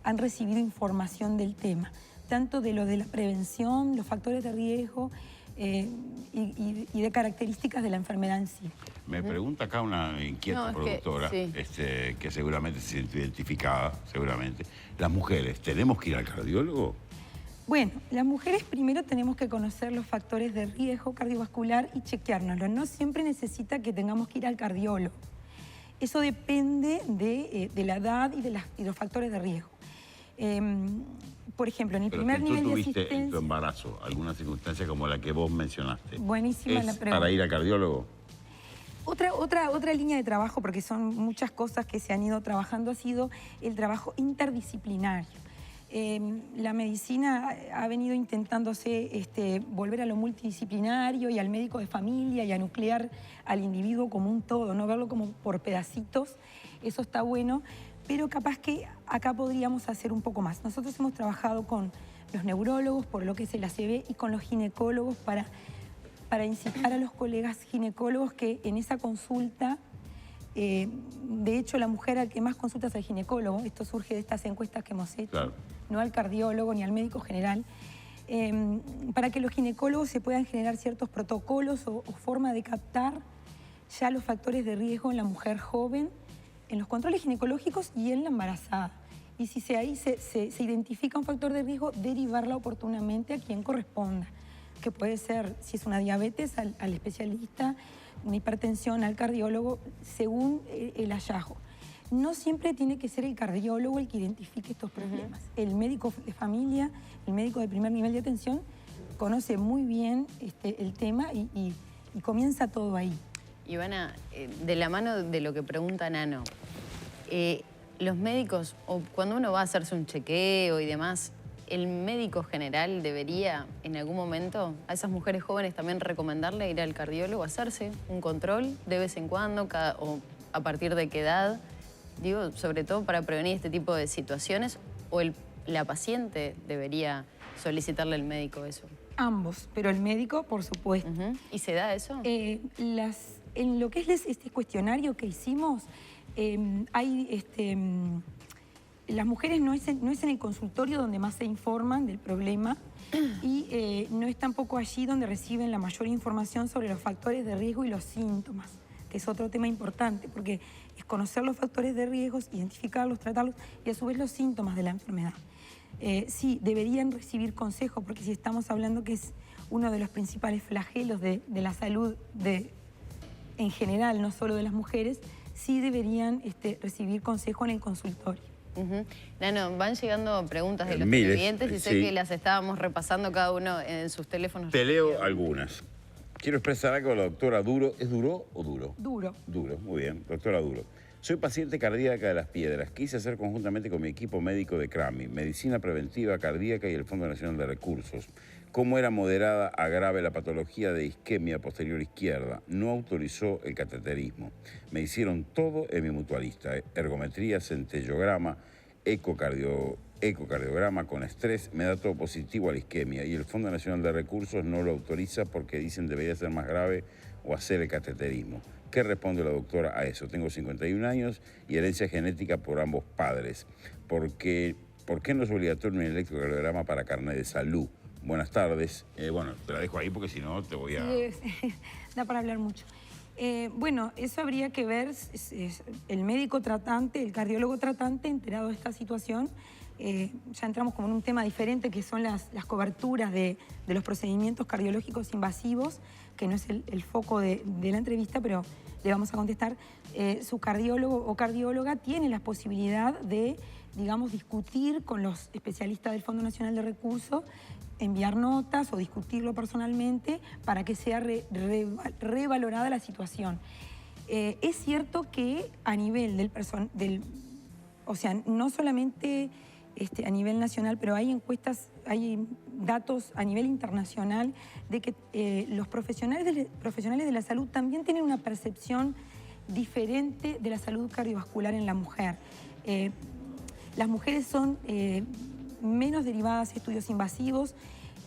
han recibido información del tema, tanto de lo de la prevención, los factores de riesgo y de características de la enfermedad en sí. Me pregunta acá una inquieta productora, que seguramente se siente identificada, seguramente. Las mujeres, ¿tenemos que ir al cardiólogo? Bueno, las mujeres primero tenemos que conocer los factores de riesgo cardiovascular y chequeárnoslo. No siempre necesita que tengamos que ir al cardiólogo. Eso depende de la edad y de los factores de riesgo. Por ejemplo, en el primer nivel de asistencia... ¿Tú tuviste en tu embarazo alguna circunstancia como la que vos mencionaste? Buenísima la pregunta. ¿Para ir al cardiólogo? Otra línea de trabajo, porque son muchas cosas que se han ido trabajando, ha sido el trabajo interdisciplinario. La medicina ha venido intentándose volver a lo multidisciplinario y al médico de familia y a nuclear al individuo como un todo, no verlo como por pedacitos. Eso está bueno, pero capaz que acá podríamos hacer un poco más. Nosotros hemos trabajado con los neurólogos, por lo que es el ACV, y con los ginecólogos para incitar a los colegas ginecólogos que en esa consulta, de hecho la mujer al que más consulta es al ginecólogo, esto surge de estas encuestas que hemos hecho, claro, no al cardiólogo ni al médico general, para que los ginecólogos se puedan generar ciertos protocolos o forma de captar ya los factores de riesgo en la mujer joven, en los controles ginecológicos y en la embarazada. Y si ahí se identifica un factor de riesgo, derivarla oportunamente a quien corresponda, que puede ser, si es una diabetes, al especialista, una hipertensión, al cardiólogo, según el hallazgo. No siempre tiene que ser el cardiólogo el que identifique estos problemas. El médico de familia, el médico de primer nivel de atención, conoce muy bien el tema y comienza todo ahí. Ivana, de la mano de lo que pregunta Nano, los médicos, o cuando uno va a hacerse un chequeo y demás, ¿el médico general debería en algún momento a esas mujeres jóvenes también recomendarle ir al cardiólogo a hacerse un control de vez en cuando o a partir de qué edad? Digo, sobre todo para prevenir este tipo de situaciones, ¿o la paciente debería solicitarle al médico eso? Ambos, pero el médico, por supuesto. ¿Y se da eso? En lo que es este cuestionario que hicimos, las mujeres no es en el consultorio donde más se informan del problema y no es tampoco allí donde reciben la mayor información sobre los factores de riesgo y los síntomas, que es otro tema importante, porque es conocer los factores de riesgo, identificarlos, tratarlos y a su vez los síntomas de la enfermedad. Sí, deberían recibir consejo, porque si estamos hablando que es uno de los principales flagelos de la salud en general, no solo de las mujeres, sí deberían recibir consejo en el consultorio. Nano, van llegando preguntas de los televidentes y sé que las estábamos repasando cada uno en sus teléfonos. Te leo algunas. Quiero expresar algo a la doctora Duro. ¿Es Duro o Duro? Duro. Duro, muy bien. Doctora Duro. Soy paciente cardíaca de Las Piedras. Quise hacer conjuntamente con mi equipo médico de CRAMI, Medicina Preventiva Cardíaca y el Fondo Nacional de Recursos. Como era moderada a grave la patología de isquemia posterior izquierda, no autorizó el cateterismo. Me hicieron todo en mi mutualista, ergometría, centellograma, ecocardiograma con estrés, me da todo positivo a la isquemia y el Fondo Nacional de Recursos no lo autoriza porque dicen debería ser más grave o hacer el cateterismo. ¿Qué responde la doctora a eso? Tengo 51 años y herencia genética por ambos padres. ¿Por qué no es obligatorio un electrocardiograma para carnet de salud? Buenas tardes. Bueno, te la dejo ahí porque si no te voy a... Sí, da para hablar mucho. Bueno, eso habría que ver el médico tratante, el cardiólogo tratante enterado de esta situación. Ya entramos como en un tema diferente que son las coberturas de los procedimientos cardiológicos invasivos, que no es el foco de la entrevista, pero le vamos a contestar. Su cardiólogo o cardióloga tiene la posibilidad de, digamos, discutir con los especialistas del Fondo Nacional de Recursos, enviar notas o discutirlo personalmente para que sea revalorada la situación. Es cierto que a nivel o sea, no solamente a nivel nacional, pero hay encuestas, hay datos a nivel internacional de que los profesionales de la salud también tienen una percepción diferente de la salud cardiovascular en la mujer. Las mujeres son menos derivadas a estudios invasivos.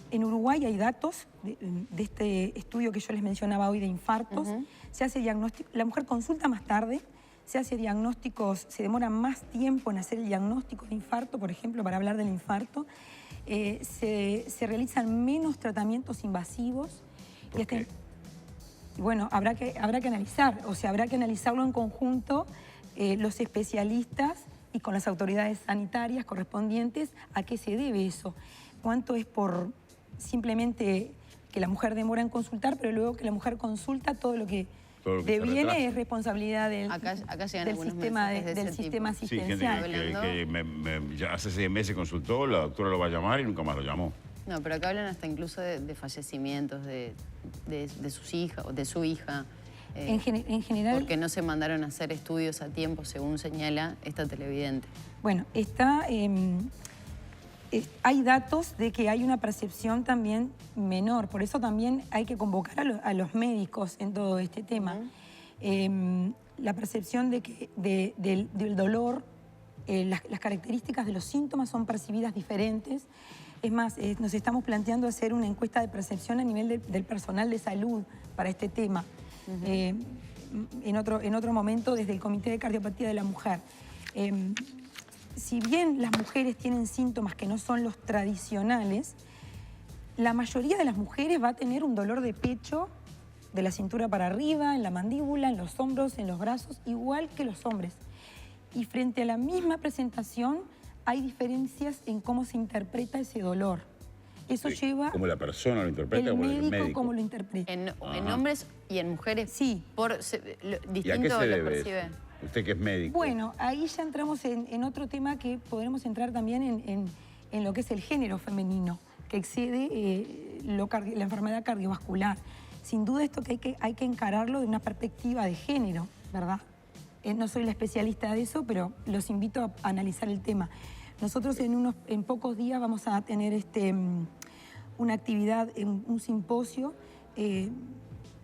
En Uruguay hay datos de este estudio que yo les mencionaba hoy de infartos. Se hace diagnóstico, la mujer consulta más tarde, se hace diagnósticos, se demora más tiempo en hacer el diagnóstico de infarto, por ejemplo, para hablar del infarto. Se realizan menos tratamientos invasivos. ¿Por qué? Bueno, habrá que analizar, o sea, habrá que analizarlo en conjunto los especialistas y con las autoridades sanitarias correspondientes a qué se debe eso. Cuánto es por simplemente que la mujer demora en consultar, pero luego que la mujer consulta, todo lo que deviene es responsabilidad del sistema asistencial. Sí, gente que ya hace 6 meses consultó, la doctora lo va a llamar y nunca más lo llamó. No, pero acá hablan hasta incluso de fallecimientos de sus hijas o de su hija. En general... Porque no se mandaron a hacer estudios a tiempo, según señala esta televidente. Bueno, hay datos de que hay una percepción también menor, por eso también hay que convocar a los médicos en todo este tema. La percepción del dolor, las características de los síntomas son percibidas diferentes. Es más, nos estamos planteando hacer una encuesta de percepción a nivel del personal de salud para este tema. En otro momento desde el Comité de Cardiopatía de la Mujer. Si bien las mujeres tienen síntomas que no son los tradicionales, la mayoría de las mujeres va a tener un dolor de pecho de la cintura para arriba, en la mandíbula, en los hombros, en los brazos, igual que los hombres. Y frente a la misma presentación hay diferencias en cómo se interpreta ese dolor. Eso lleva... ¿Cómo la persona lo interpreta o el médico? Cómo lo interpreta. En hombres y en mujeres, sí. Distinto ¿Y a qué se lo debe percibe. eso? Usted que es médico. Bueno, ahí ya entramos en otro tema que podremos entrar también en lo que es el género femenino, que excede la enfermedad cardiovascular. Sin duda esto que hay que encararlo de una perspectiva de género, ¿verdad? No soy la especialista de eso, pero los invito a analizar el tema. Nosotros en pocos días vamos a tener una actividad, un simposio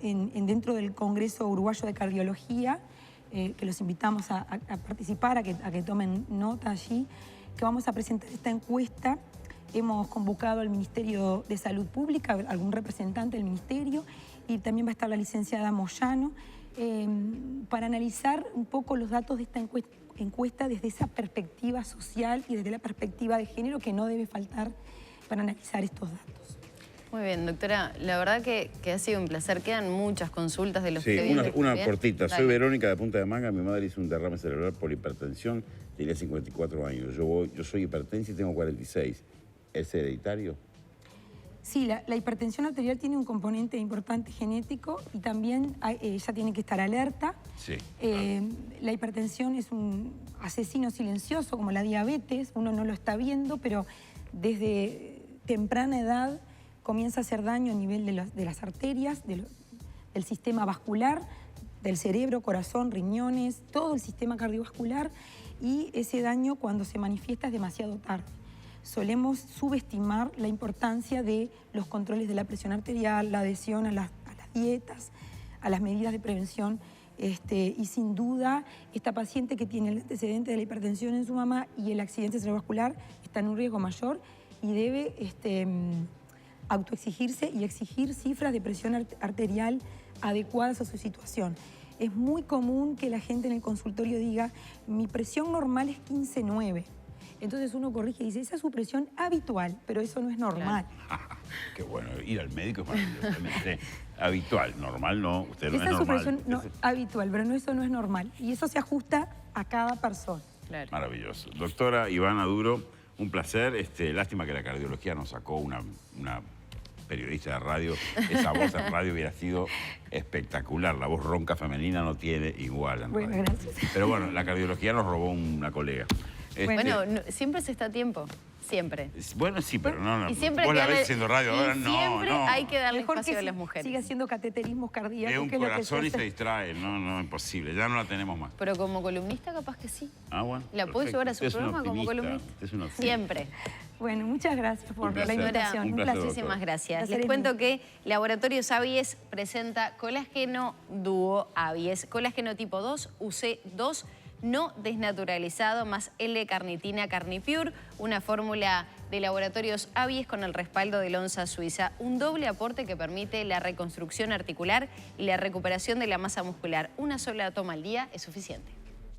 dentro del Congreso Uruguayo de Cardiología, que los invitamos a participar, a que tomen nota allí, que vamos a presentar esta encuesta. Hemos convocado al Ministerio de Salud Pública, algún representante del Ministerio, y también va a estar la licenciada Moyano, para analizar un poco los datos de esta encuesta desde esa perspectiva social y desde la perspectiva de género que no debe faltar para analizar estos datos. Muy bien, doctora. La verdad que ha sido un placer. Quedan muchas consultas de los que una cortita. Dale. Soy Verónica de Punta de Manga. Mi madre hizo un derrame cerebral por hipertensión. Tenía 54 años. Yo soy hipertensa y tengo 46. ¿Es hereditario? Sí, la hipertensión arterial tiene un componente importante genético y también ella tiene que estar alerta. Sí. La hipertensión es un asesino silencioso, como la diabetes. Uno no lo está viendo, pero desde temprana edad comienza a hacer daño a nivel de las arterias, del sistema vascular, del cerebro, corazón, riñones, todo el sistema cardiovascular, y ese daño cuando se manifiesta es demasiado tarde. Solemos subestimar la importancia de los controles de la presión arterial, la adhesión a las dietas, a las medidas de prevención Y sin duda, esta paciente que tiene el antecedente de la hipertensión en su mamá y el accidente cerebrovascular está en un riesgo mayor y debe autoexigirse y exigir cifras de presión arterial adecuadas a su situación. Es muy común que la gente en el consultorio diga, mi presión normal es 15/9. Entonces uno corrige y dice, esa es su presión habitual, pero eso no es normal. Claro. Qué bueno, ir al médico es maravilloso. Habitual, normal no, usted no Esa es es su normal. presión habitual, pero eso no es normal. Y eso se ajusta a cada persona. Claro. Maravilloso. Doctora Ivana Duro, un placer. Lástima que la cardiología nos sacó una periodista de radio. Esa voz en radio hubiera sido espectacular. La voz ronca femenina no tiene igual en Bueno, radio. gracias. Pero bueno, la cardiología nos robó una colega. Bueno, siempre se está a tiempo. Siempre. Bueno, sí, pero no. Y siempre vos hay la que ves darle- haciendo radio, y ahora no. siempre hay que darle Mejor espacio que a las mujeres. siga haciendo cateterismos cardíacos. Ve un que es lo que corazón y se hace. distrae. No, imposible. Ya no la tenemos más. Pero como columnista capaz que sí. Ah, bueno. La puedo llevar a su Usted es un programa como optimista, columnista. usted es un optimista. Siempre. Bueno, muchas gracias por Un la placer. invitación. Un Un placer, placer. Muchísimas gracias. Placer Les es cuento mío. que Laboratorios Abies presenta colágeno dúo Abies. Colágeno tipo 2, UC2, no desnaturalizado, más L-carnitina Carnipure, una fórmula de Laboratorios Abies con el respaldo de Lonza Suiza. Un doble aporte que permite la reconstrucción articular y la recuperación de la masa muscular. Una sola toma al día es suficiente.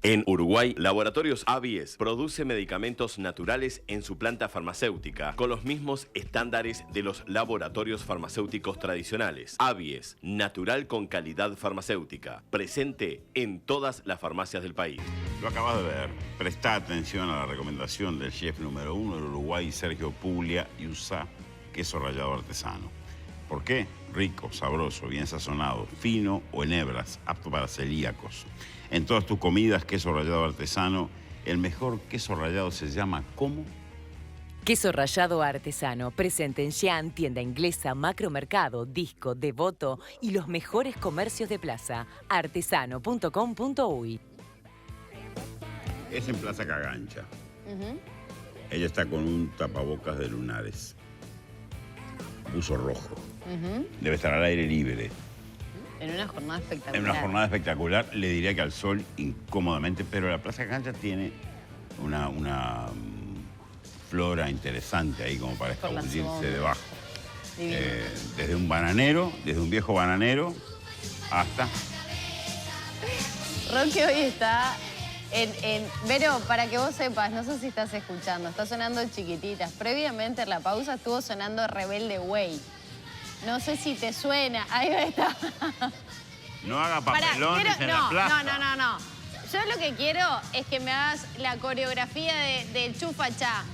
En Uruguay, Laboratorios Abies produce medicamentos naturales en su planta farmacéutica con los mismos estándares de los laboratorios farmacéuticos tradicionales. Abies, natural con calidad farmacéutica, presente en todas las farmacias del país. Lo acabas de ver. Presta atención a la recomendación del chef número 1 del Uruguay, Sergio Puglia, y usa queso rallado artesano. ¿Por qué? Rico, sabroso, bien sazonado, fino o en hebras, apto para celíacos. En todas tus comidas, queso rallado artesano. El mejor queso rallado se llama ¿cómo? Queso rallado artesano, presente en Jean, tienda inglesa, macromercado, Disco, Devoto y los mejores comercios de plaza. artesano.com.uy. Es en Plaza Cagancha. Ella está con un tapabocas de lunares. Buzo rojo. Debe estar al aire libre. En una jornada espectacular. En una jornada espectacular, le diría que al sol incómodamente, pero la Plaza Cagancha tiene una flora interesante ahí como para Por las escabullirse ondas. debajo. Divino. Desde un bananero, desde un viejo bananero, hasta... Rocky hoy está Vero, para que vos sepas, no sé si estás escuchando, está sonando Chiquititas. Previamente en la pausa estuvo sonando Rebelde Way. No sé si te suena. Ahí está. No haga Pará, papelones en la plaza. No. Yo lo que quiero es que me hagas la coreografía del Chufachá.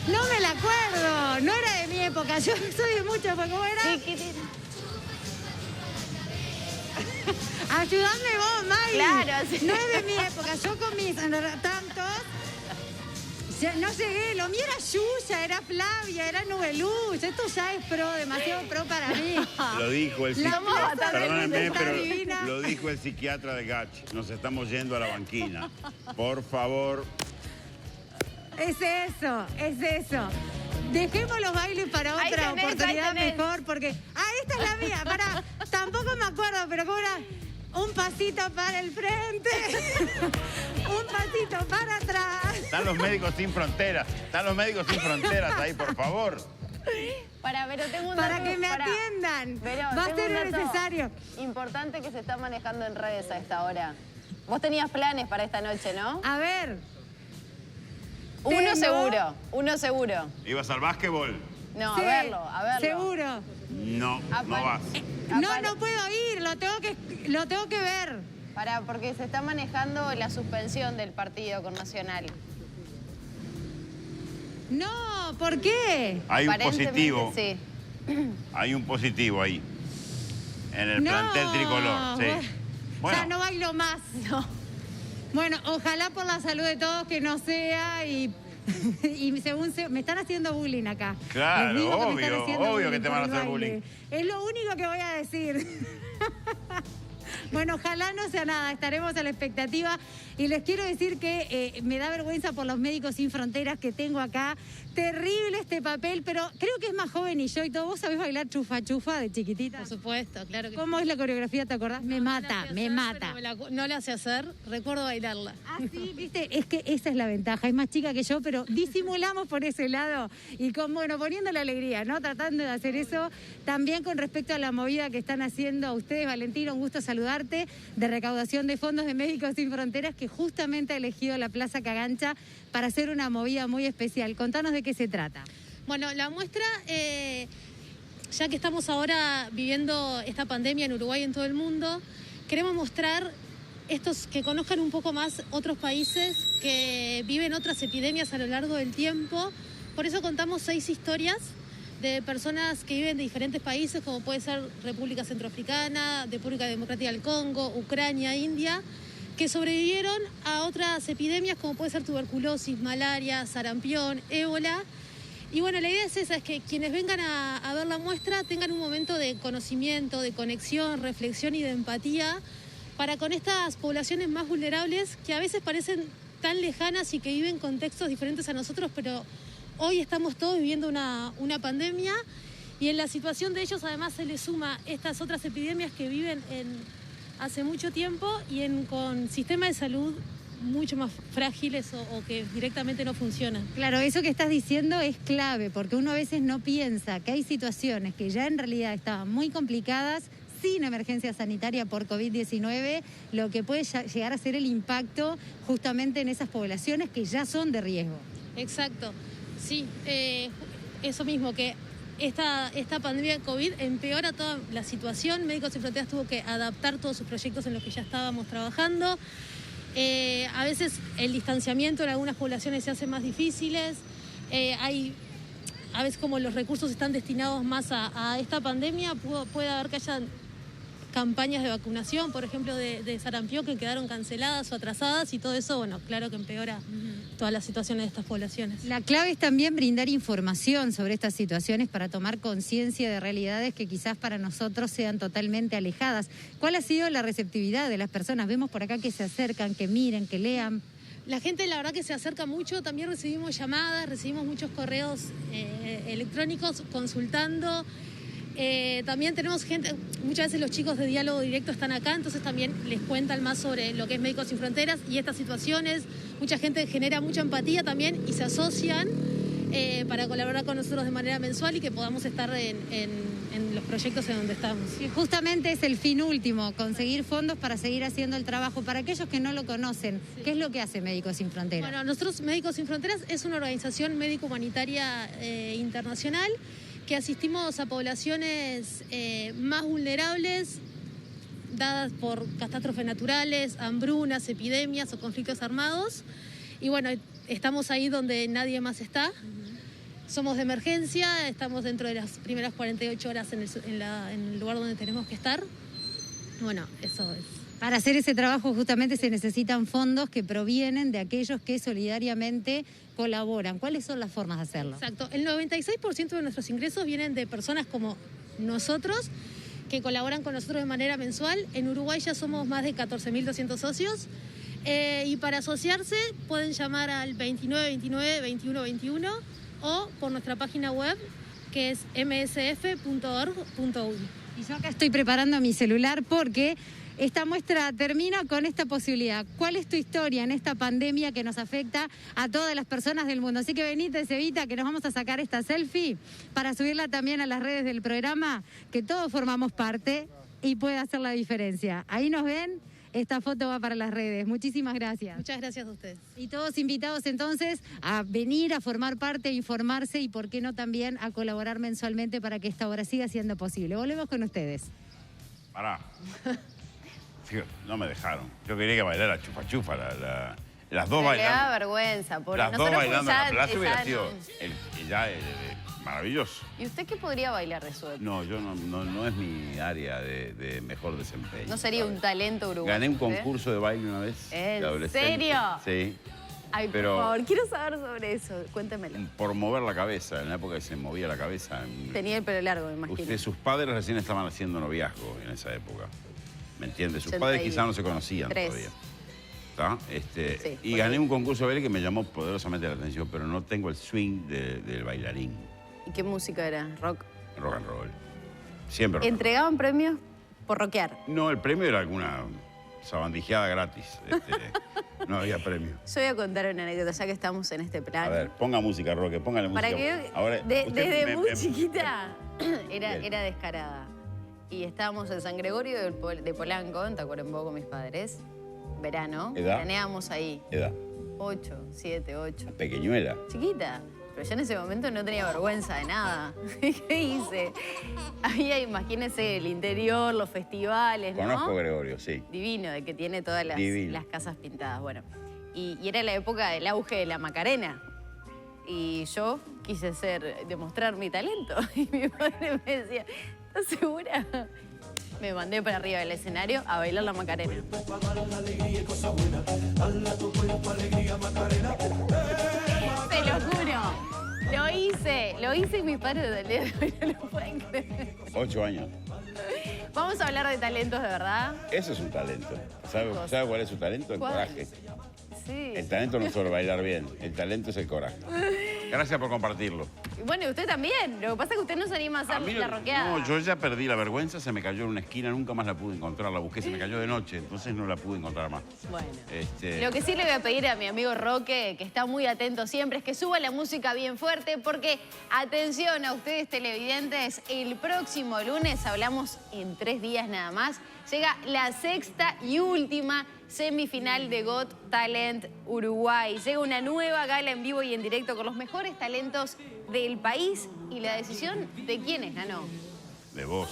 No me la acuerdo, no era de mi época, yo soy de mucho, ¿cómo era? Chiquitita. Ayúdame vos, Maggie. Claro, sí. No es de mi época, yo con mis tantos, no llegué, lo mío era Yuya, era Flavia, era Nubeluz, esto ya es demasiado pro para mí. Lo dijo el Somos psiquiatra. bastante Perdónenme, está pero divina. lo dijo el psiquiatra de Gach. Nos estamos yendo a la banquina. Por favor. Es eso, es eso. Dejemos los bailes para Ahí otra tenés, oportunidad ahí tenés. mejor, porque... Ah, esta es la mía, pará, tampoco me acuerdo, pero ¿cómo era? Un pasito para el frente, un pasito para atrás. Están los médicos sin fronteras. Están los médicos sin fronteras ahí, por favor. Pero tengo un Para dato, que me pará. atiendan. Pero Va a tengo ser un dato necesario. importante que se está manejando en redes a esta hora. Vos tenías planes para esta noche, ¿no? A ver, Uno seguro. ¿Ibas al básquetbol? No, sí, a verlo. seguro. No, no vas. No puedo ir, lo tengo que ver. Porque se está manejando la suspensión del partido con Nacional. No, ¿por qué? Hay un Aparentemente, positivo. Sí. Hay un positivo ahí. En el No. plantel tricolor. Sí. O sea, no bailo más. No. Bueno, ojalá por la salud de todos que no sea y según me están haciendo bullying acá. Claro, Les digo que me están obvio, haciendo obvio que te por van a el hacer baile. bullying. Es lo único que voy a decir. Bueno, ojalá no sea nada, estaremos a la expectativa. Y les quiero decir que me da vergüenza por los Médicos Sin Fronteras que tengo acá. Terrible este papel, pero creo que es más joven y yo y todo. ¿Vos sabés bailar chufa chufa de chiquitita? Por supuesto, claro que ¿Cómo es la coreografía, te acordás? Me mata. no la sé hacer, recuerdo bailarla. Ah, sí, viste, es que esa es la ventaja. Es más chica que yo, pero disimulamos por ese lado y poniendo la alegría, ¿no? Tratando de hacer eso. También con respecto a la movida que están haciendo ustedes, Valentina, un gusto saludarte, de recaudación de fondos de Médicos Sin Fronteras, que justamente ha elegido la Plaza Cagancha para hacer una movida muy especial. Contanos de qué se trata. Bueno, la muestra, ya que estamos ahora viviendo esta pandemia en Uruguay y en todo el mundo, queremos mostrar que conozcan un poco más otros países que viven otras epidemias a lo largo del tiempo. Por eso contamos 6 historias de personas que viven de diferentes países, como puede ser República Centroafricana, República Democrática del Congo, Ucrania, India, que sobrevivieron a otras epidemias como puede ser tuberculosis, malaria, sarampión, ébola. Y bueno, la idea es esa, es que quienes vengan a ver la muestra tengan un momento de conocimiento, de conexión, reflexión y de empatía para con estas poblaciones más vulnerables que a veces parecen tan lejanas y que viven contextos diferentes a nosotros, pero hoy estamos todos viviendo una pandemia y en la situación de ellos además se les suma estas otras epidemias que viven hace mucho tiempo y con sistemas de salud mucho más frágiles o que directamente no funcionan. Claro, eso que estás diciendo es clave, porque uno a veces no piensa que hay situaciones que ya en realidad estaban muy complicadas, sin emergencia sanitaria por COVID-19, lo que puede llegar a ser el impacto justamente en esas poblaciones que ya son de riesgo. Exacto, sí, eso mismo, que esta pandemia de COVID empeora toda la situación. Médicos Sin Fronteras tuvo que adaptar todos sus proyectos en los que ya estábamos trabajando. A veces el distanciamiento en algunas poblaciones se hace más difíciles. A veces como los recursos están destinados más a esta pandemia, puede haber que haya campañas de vacunación, por ejemplo, de sarampión que quedaron canceladas o atrasadas y todo eso, bueno, claro que empeora todas las situaciones de estas poblaciones. La clave es también brindar información sobre estas situaciones para tomar conciencia de realidades que quizás para nosotros sean totalmente alejadas. ¿Cuál ha sido la receptividad de las personas? Vemos por acá que se acercan, que miren, que lean. La gente la verdad que se acerca mucho, también recibimos llamadas, recibimos muchos correos electrónicos consultando. También tenemos gente, muchas veces los chicos de Diálogo Directo están acá, entonces también les cuentan más sobre lo que es Médicos Sin Fronteras y estas situaciones. Mucha gente genera mucha empatía también y se asocian para colaborar con nosotros de manera mensual y que podamos estar en los proyectos en donde estamos. Y justamente es el fin último, conseguir fondos para seguir haciendo el trabajo. Para aquellos que no lo conocen, ¿qué es lo que hace Médicos Sin Fronteras? Bueno, nosotros Médicos Sin Fronteras es una organización médico-humanitaria internacional que asistimos a poblaciones más vulnerables, dadas por catástrofes naturales, hambrunas, epidemias o conflictos armados. Y bueno, estamos ahí donde nadie más está. Somos de emergencia, estamos dentro de las primeras 48 horas en el lugar donde tenemos que estar. Bueno, eso es. Para hacer ese trabajo justamente se necesitan fondos que provienen de aquellos que solidariamente colaboran. ¿Cuáles son las formas de hacerlo? Exacto. El 96% de nuestros ingresos vienen de personas como nosotros, que colaboran con nosotros de manera mensual. En Uruguay ya somos más de 14.200 socios. Y para asociarse pueden llamar al 2929-2121 o por nuestra página web, que es msf.org.uy. Y yo acá estoy preparando mi celular porque esta muestra termina con esta posibilidad. ¿Cuál es tu historia en esta pandemia que nos afecta a todas las personas del mundo? Así que venite, Evita, que nos vamos a sacar esta selfie para subirla también a las redes del programa, que todos formamos parte y puede hacer la diferencia. Ahí nos ven. Esta foto va para las redes. Muchísimas gracias. Muchas gracias a ustedes. Y todos invitados entonces a venir, a formar parte, a informarse y por qué no también a colaborar mensualmente para que esta obra siga siendo posible. Volvemos con ustedes. Pará. No me dejaron. Yo quería que bailara chufa-chufa. Las dos bailando. Me da vergüenza. Porque las dos bailando en la plaza hubiera sido no. maravilloso. ¿Y usted qué podría bailar de suerte? No, yo no es mi área de mejor desempeño. ¿No sería un talento uruguayo? Gané un concurso de baile una vez. ¿En serio? Sí. Ay, pero por favor, quiero saber sobre eso. Cuéntemelo. Por mover la cabeza, en la época que se movía la cabeza. Tenía el pelo largo, me imagino. Sus padres recién estaban haciendo noviazgo en esa época. ¿me entiendes? Sus padres quizás no se conocían 3. todavía. ¿Está? Sí, y gané un concurso de baile que me llamó poderosamente la atención, pero no tengo el swing del bailarín. ¿Y qué música era? ¿Rock? Rock and roll. Siempre rock and roll. ¿Entregaban premios por rockear? No, el premio era alguna sabandijeada gratis. No había premio. Yo voy a contar una anécdota, ya que estamos en este plan. A ver, ponga música, Roque, póngale música. Para que Ahora, desde muy chiquita era descarada. Y estábamos en San Gregorio de Polanco, en Tacuarembó con mis padres. Verano. ¿Edad? Planeábamos ahí. Edad. 8, 7, 8. Pequeñuela. Chiquita. Pero yo en ese momento no tenía vergüenza de nada. ¿Qué hice? Había, imagínense, el interior, los festivales, ¿no? Conozco a Gregorio, sí. Divino, de que tiene todas las casas pintadas. Bueno, y era la época del auge de la Macarena. Y yo quise demostrar mi talento. Y mi padre me decía, ¿estás segura? Me mandé para arriba del escenario a bailar la Macarena. Te lo juro. Lo hice y mis padres del día de hoy no lo pueden creer. 8 años. Vamos a hablar de talentos de verdad. Eso es un talento. ¿Sabe cuál es su talento? El coraje. Sí. El talento no es solo bailar bien, el talento es el coraje. Gracias por compartirlo. Bueno, y usted también. Lo que pasa es que usted no se anima a hacer la rockeada. No, yo ya perdí la vergüenza, se me cayó en una esquina, nunca más la pude encontrar, la busqué, se me cayó de noche, entonces no la pude encontrar más. Bueno, lo que sí le voy a pedir a mi amigo Roque, que está muy atento siempre, es que suba la música bien fuerte, porque, atención a ustedes televidentes, el próximo lunes, hablamos en 3 días nada más, llega la 6ª y última semifinal de Got Talent Uruguay. Llega una nueva gala en vivo y en directo con los mejores talentos del país. ¿Y la decisión de quién es, Nano? De vos.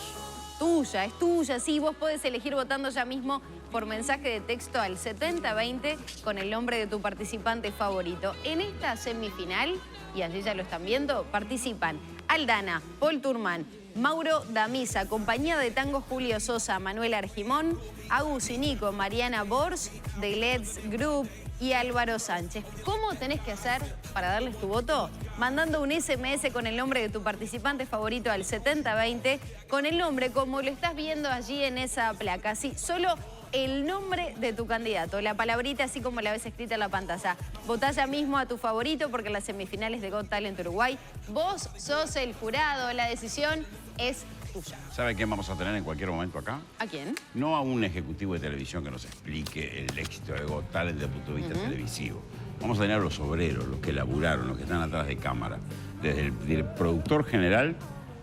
Tuya, es tuya. Sí, vos podés elegir votando ya mismo por mensaje de texto al 7020 con el nombre de tu participante favorito. En esta semifinal, y allí ya lo están viendo, participan Aldana, Paul Turman, Mauro Damisa, compañía de tango Julio Sosa, Manuel Argimón, Agus y Nico, Mariana Bors, de Let's Group y Álvaro Sánchez. ¿Cómo tenés que hacer para darles tu voto? Mandando un SMS con el nombre de tu participante favorito al 7020, con el nombre como lo estás viendo allí en esa placa. Sí, solo el nombre de tu candidato, la palabrita así como la ves escrita en la pantalla. Votá ya mismo a tu favorito porque en las semifinales de Got Talent Uruguay vos sos el jurado, la decisión es tuya. ¿Sabe quién vamos a tener en cualquier momento acá? ¿A quién? No a un ejecutivo de televisión que nos explique el éxito de Got Talent desde el punto de vista televisivo. Vamos a tener a los obreros, los que laburaron, los que están atrás de cámara, desde el productor general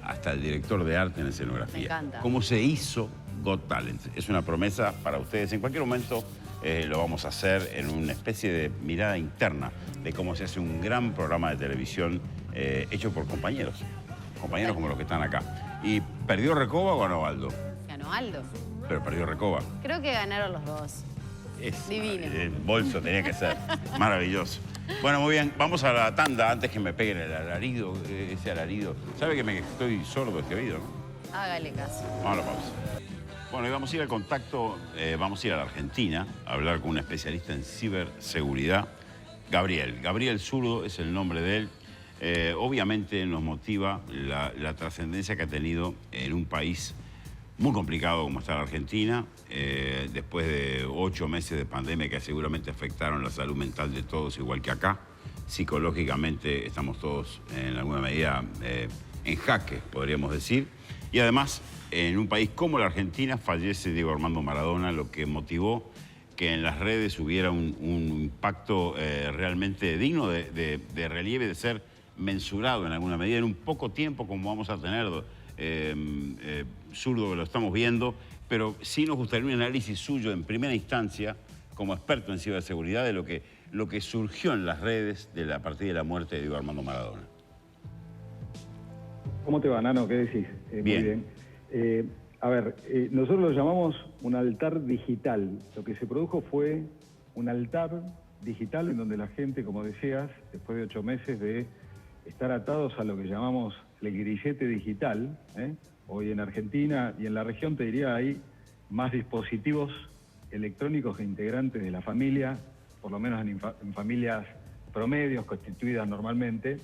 hasta el director de arte en escenografía. Me encanta. ¿Cómo se hizo Got Talent? Es una promesa para ustedes. En cualquier momento lo vamos a hacer en una especie de mirada interna de cómo se hace un gran programa de televisión hecho por compañeros como los que están acá. ¿Y perdió Recoba o ganó Aldo? Ganó Aldo. Pero perdió Recoba. Creo que ganaron los dos. Es divino. El bolso tenía que ser maravilloso. Bueno, muy bien, vamos a la tanda antes que me peguen el alarido, ese alarido. ¿Sabe que estoy sordo este oído, no? Hágale caso. Vamos a la pausa. Bueno, y vamos a ir al contacto, vamos a ir a la Argentina a hablar con un especialista en ciberseguridad, Gabriel Zurdo es el nombre de él. Obviamente nos motiva la trascendencia que ha tenido en un país muy complicado como está la Argentina, después de 8 meses de pandemia que seguramente afectaron la salud mental de todos, igual que acá. Psicológicamente estamos todos en alguna medida en jaque, podríamos decir. Y además, en un país como la Argentina fallece Diego Armando Maradona, lo que motivó que en las redes hubiera un impacto realmente digno de relieve, de ser mensurado en alguna medida, en un poco tiempo como vamos a tener, Zurdo, que lo estamos viendo, pero sí nos gustaría un análisis suyo en primera instancia, como experto en ciberseguridad, de lo que surgió en las redes a partir de la muerte de Diego Armando Maradona. ¿Cómo te va, Nano? ¿Qué decís? Bien. Muy bien. A ver, nosotros lo llamamos un altar digital. Lo que se produjo fue un altar digital en donde la gente, como decías, después de 8 meses de estar atados a lo que llamamos el grillete digital, hoy en Argentina y en la región, te diría, hay más dispositivos electrónicos que integrantes de la familia, por lo menos en familias promedios constituidas normalmente.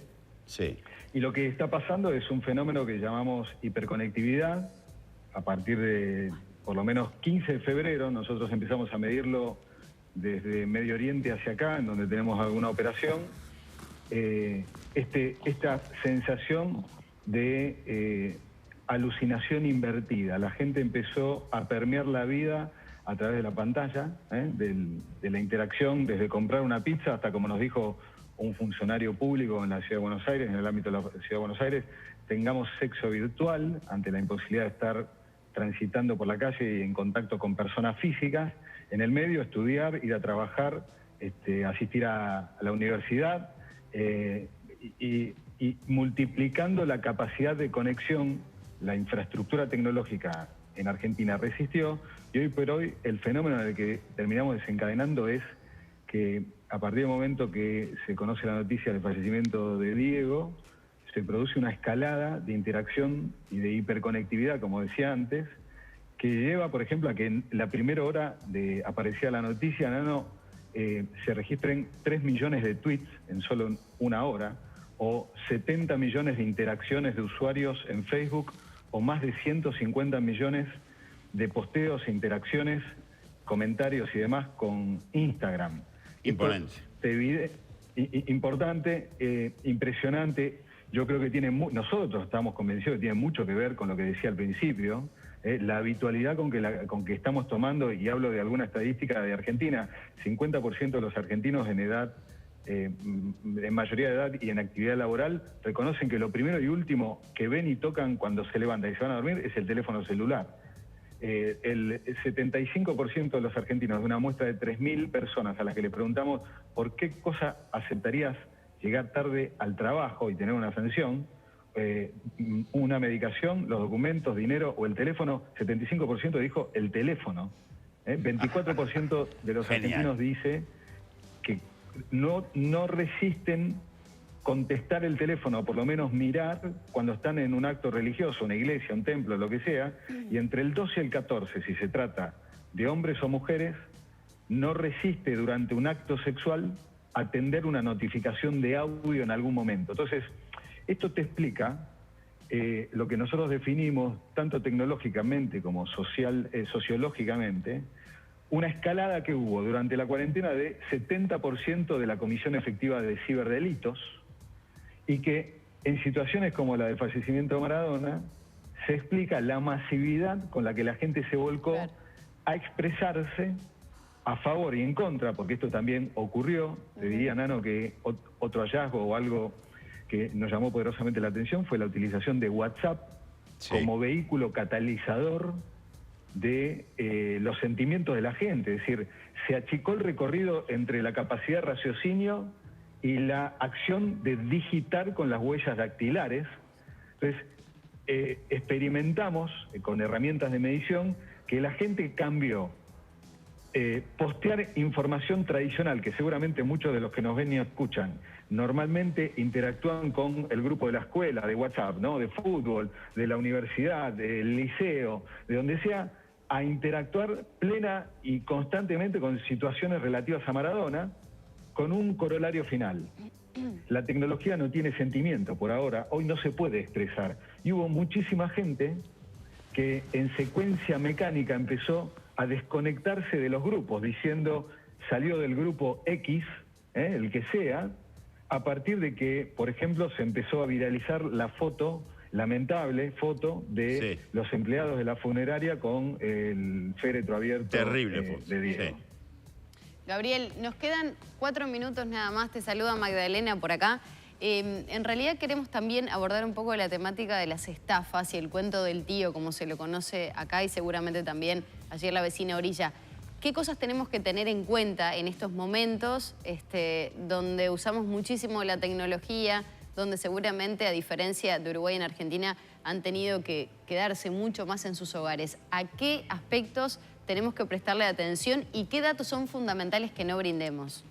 Sí. Y lo que está pasando es un fenómeno que llamamos hiperconectividad, a partir de por lo menos 15 de febrero, nosotros empezamos a medirlo desde Medio Oriente hacia acá, en donde tenemos alguna operación, esta sensación de alucinación invertida. La gente empezó a permear la vida a través de la pantalla, de la interacción, desde comprar una pizza hasta, como nos dijo un funcionario público en la Ciudad de Buenos Aires, en el ámbito de la Ciudad de Buenos Aires, tengamos sexo virtual ante la imposibilidad de estar transitando por la calle y en contacto con personas físicas. En el medio, estudiar, ir a trabajar, asistir a la universidad y multiplicando la capacidad de conexión. La infraestructura tecnológica en Argentina resistió y hoy por hoy el fenómeno en el que terminamos desencadenando es que a partir del momento que se conoce la noticia del fallecimiento de Diego, se produce una escalada de interacción y de hiperconectividad, como decía antes, que lleva, por ejemplo, a que en la primera hora de aparecía la noticia, se registren 3 millones de tweets en solo una hora, o 70 millones de interacciones de usuarios en Facebook, o más de 150 millones de posteos, interacciones, comentarios y demás con Instagram. Imponente. Importante, impresionante. Yo creo que nosotros estamos convencidos que tiene mucho que ver con lo que decía al principio, la habitualidad con que estamos tomando, y hablo de alguna estadística de Argentina, 50% de los argentinos en edad, en mayoría de edad y en actividad laboral, reconocen que lo primero y último que ven y tocan cuando se levantan y se van a dormir es el teléfono celular. El 75% de los argentinos, de una muestra de 3.000 personas a las que le preguntamos por qué cosa aceptarías llegar tarde al trabajo y tener una sanción, una medicación, los documentos, dinero o el teléfono, 75% dijo el teléfono. 24% de los argentinos dice que no resisten contestar el teléfono, o por lo menos mirar cuando están en un acto religioso, una iglesia, un templo, lo que sea, y entre el 12 y el 14, si se trata de hombres o mujeres, no resiste durante un acto sexual atender una notificación de audio en algún momento. Entonces, esto te explica lo que nosotros definimos, tanto tecnológicamente como sociológicamente, una escalada que hubo durante la cuarentena de 70% de la comisión efectiva de ciberdelitos, y que en situaciones como la del fallecimiento de Maradona se explica la masividad con la que la gente se volcó a expresarse a favor y en contra, porque esto también ocurrió. Te diría, Nano, que otro hallazgo o algo que nos llamó poderosamente la atención fue la utilización de WhatsApp como vehículo catalizador de los sentimientos de la gente. Es decir, se achicó el recorrido entre la capacidad de raciocinio y la acción de digitar con las huellas dactilares. Entonces, experimentamos con herramientas de medición que la gente cambió postear información tradicional, que seguramente muchos de los que nos ven y escuchan normalmente interactúan con el grupo de la escuela, de WhatsApp, ¿no?, de fútbol, de la universidad, del liceo, de donde sea, a interactuar plena y constantemente con situaciones relativas a Maradona, con un corolario final. La tecnología no tiene sentimiento por ahora, hoy no se puede expresar. Y hubo muchísima gente que en secuencia mecánica empezó a desconectarse de los grupos, diciendo, salió del grupo X, el que sea, a partir de que, por ejemplo, se empezó a viralizar la foto, lamentable foto, de los empleados de la funeraria con el féretro abierto. Terrible foto. De Diego. Gabriel, nos quedan 4 minutos nada más. Te saluda Magdalena por acá. En realidad queremos también abordar un poco la temática de las estafas y el cuento del tío, como se lo conoce acá y seguramente también ayer la vecina Orilla. ¿Qué cosas tenemos que tener en cuenta en estos momentos donde usamos muchísimo la tecnología, donde seguramente, a diferencia de Uruguay y en Argentina, han tenido que quedarse mucho más en sus hogares? ¿A qué aspectos tenemos que prestarle atención y qué datos son fundamentales que no brindemos?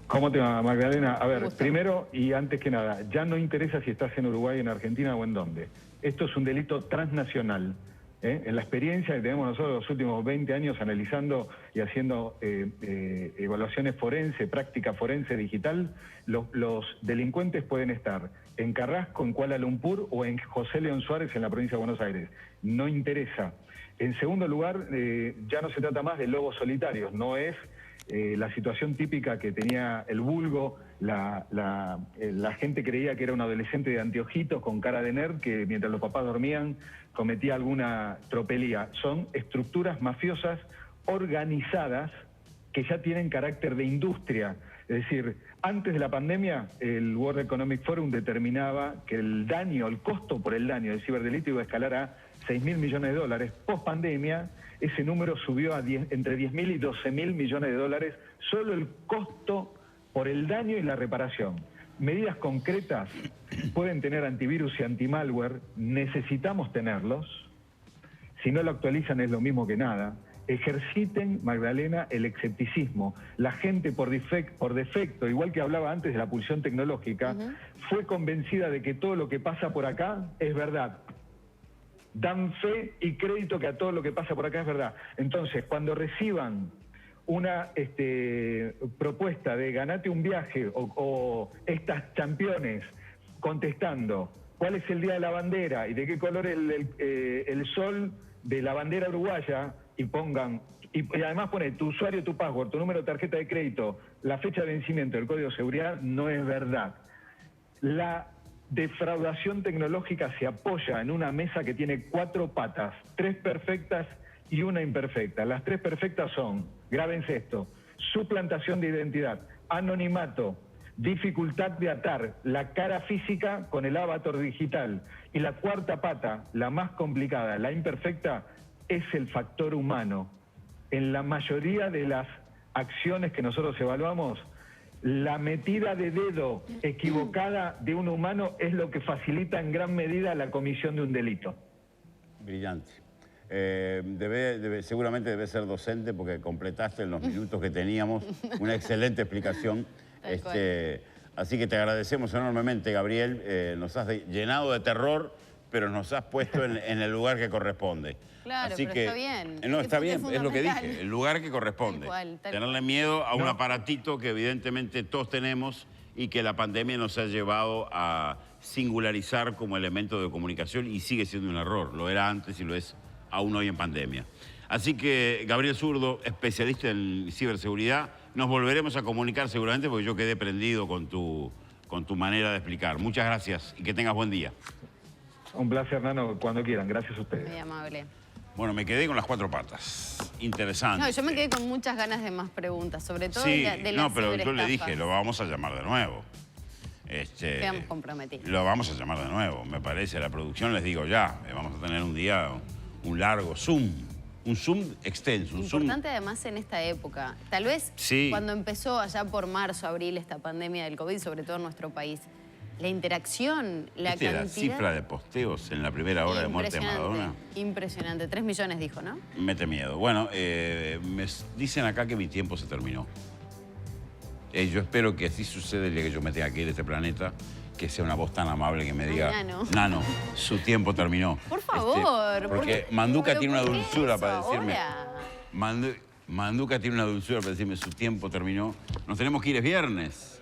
¿Cómo te va, Magdalena? A ver, primero y antes que nada, ya no interesa si estás en Uruguay, en Argentina o en dónde. Esto es un delito transnacional. En la experiencia que tenemos nosotros los últimos 20 años analizando y haciendo evaluaciones forense, práctica forense digital, los delincuentes pueden estar en Carrasco, en Kuala Lumpur o en José León Suárez en la provincia de Buenos Aires. No interesa. En segundo lugar, ya no se trata más de lobos solitarios, no es la situación típica que tenía el vulgo, la gente creía que era un adolescente de anteojitos con cara de nerd que mientras los papás dormían cometía alguna tropelía. Son estructuras mafiosas organizadas que ya tienen carácter de industria. Es decir, antes de la pandemia, el World Economic Forum determinaba que el costo por el daño del ciberdelito iba a escalar a 6.000 millones de dólares. Post pandemia, ese número subió a entre 10.000 y 12.000 millones de dólares, solo el costo por el daño y la reparación. Medidas concretas pueden tener antivirus y antimalware, necesitamos tenerlos. Si no lo actualizan es lo mismo que nada. Ejerciten, Magdalena, el escepticismo. La gente por defecto, igual que hablaba antes de la pulsión tecnológica, fue convencida de que todo lo que pasa por acá es verdad. Dan fe y crédito que a todo lo que pasa por acá es verdad. Entonces, cuando reciban una propuesta de ganate un viaje o estas campeones contestando cuál es el día de la bandera y de qué color el sol de la bandera uruguaya, y pongan, y además pone tu usuario, tu password, tu número de tarjeta de crédito, la fecha de vencimiento del código de seguridad, no es verdad. La defraudación tecnológica se apoya en una mesa que tiene 4 patas, 3 perfectas y una imperfecta. Las 3 perfectas son, grábense esto, suplantación de identidad, anonimato, dificultad de atar la cara física con el avatar digital. Y la 4ª pata, la más complicada, la imperfecta, es el factor humano. En la mayoría de las acciones que nosotros evaluamos, la metida de dedo equivocada de un humano es lo que facilita en gran medida la comisión de un delito. Brillante. Seguramente debe ser docente porque completaste en los minutos que teníamos una excelente explicación. Así que te agradecemos enormemente, Gabriel. Nos has llenado de terror, pero nos has puesto en el lugar que corresponde. Claro, así pero que, está bien. No, está bien, es lo que dije, el lugar que corresponde. Tenerle miedo a un aparatito que evidentemente todos tenemos y que la pandemia nos ha llevado a singularizar como elemento de comunicación y sigue siendo un error. Lo era antes y lo es aún hoy en pandemia. Así que, Gabriel Zurdo, especialista en ciberseguridad, nos volveremos a comunicar seguramente porque yo quedé prendido con tu manera de explicar. Muchas gracias y que tengas buen día. Un placer, Nano, cuando quieran. Gracias a ustedes. Muy amable. Bueno, me quedé con las 4 patas. Interesante. No, yo me quedé con muchas ganas de más preguntas, sobre todo sí, de las no, pero yo le ciberestafas. dije, lo vamos a llamar de nuevo. Quedamos comprometidos. Lo vamos a llamar de nuevo, me parece. La producción, les digo ya, vamos a tener un día, un largo Zoom. Un Zoom extenso. Importante además en esta época. Tal vez cuando empezó allá por marzo, abril, esta pandemia del COVID, sobre todo en nuestro país, la interacción, la cantidad... La cifra de posteos en la primera hora de muerte de Maradona. Impresionante. 3 millones dijo, ¿no? Mete miedo. Bueno, me dicen acá que mi tiempo se terminó. Yo espero que así suceda el día que yo me tenga que ir de este planeta, que sea una voz tan amable que me diga, Nano, su tiempo terminó. Por favor. Porque Manduca tiene una dulzura para decirme... Ahora. Manduca tiene una dulzura para decirme, su tiempo terminó. Nos tenemos que ir, es viernes.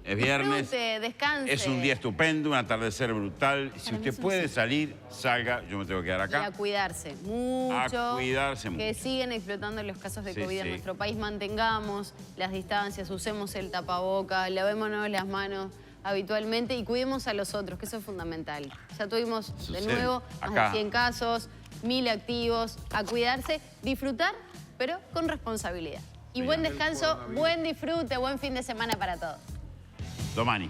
Es viernes. Disfrute, descanse. Es un día estupendo, un atardecer brutal. Si usted puede salir, salga. Yo me tengo que quedar acá. Y a cuidarse mucho. A cuidarse mucho. Que siguen explotando los casos de COVID en nuestro país. Mantengamos las distancias, usemos el tapaboca, lavémonos las manos habitualmente y cuidemos a los otros, que eso es fundamental. Ya tuvimos de nuevo más de 100 casos, 1000 activos. A cuidarse, disfrutar, pero con responsabilidad. Y buen descanso, buen disfrute, buen fin de semana para todos. Domani.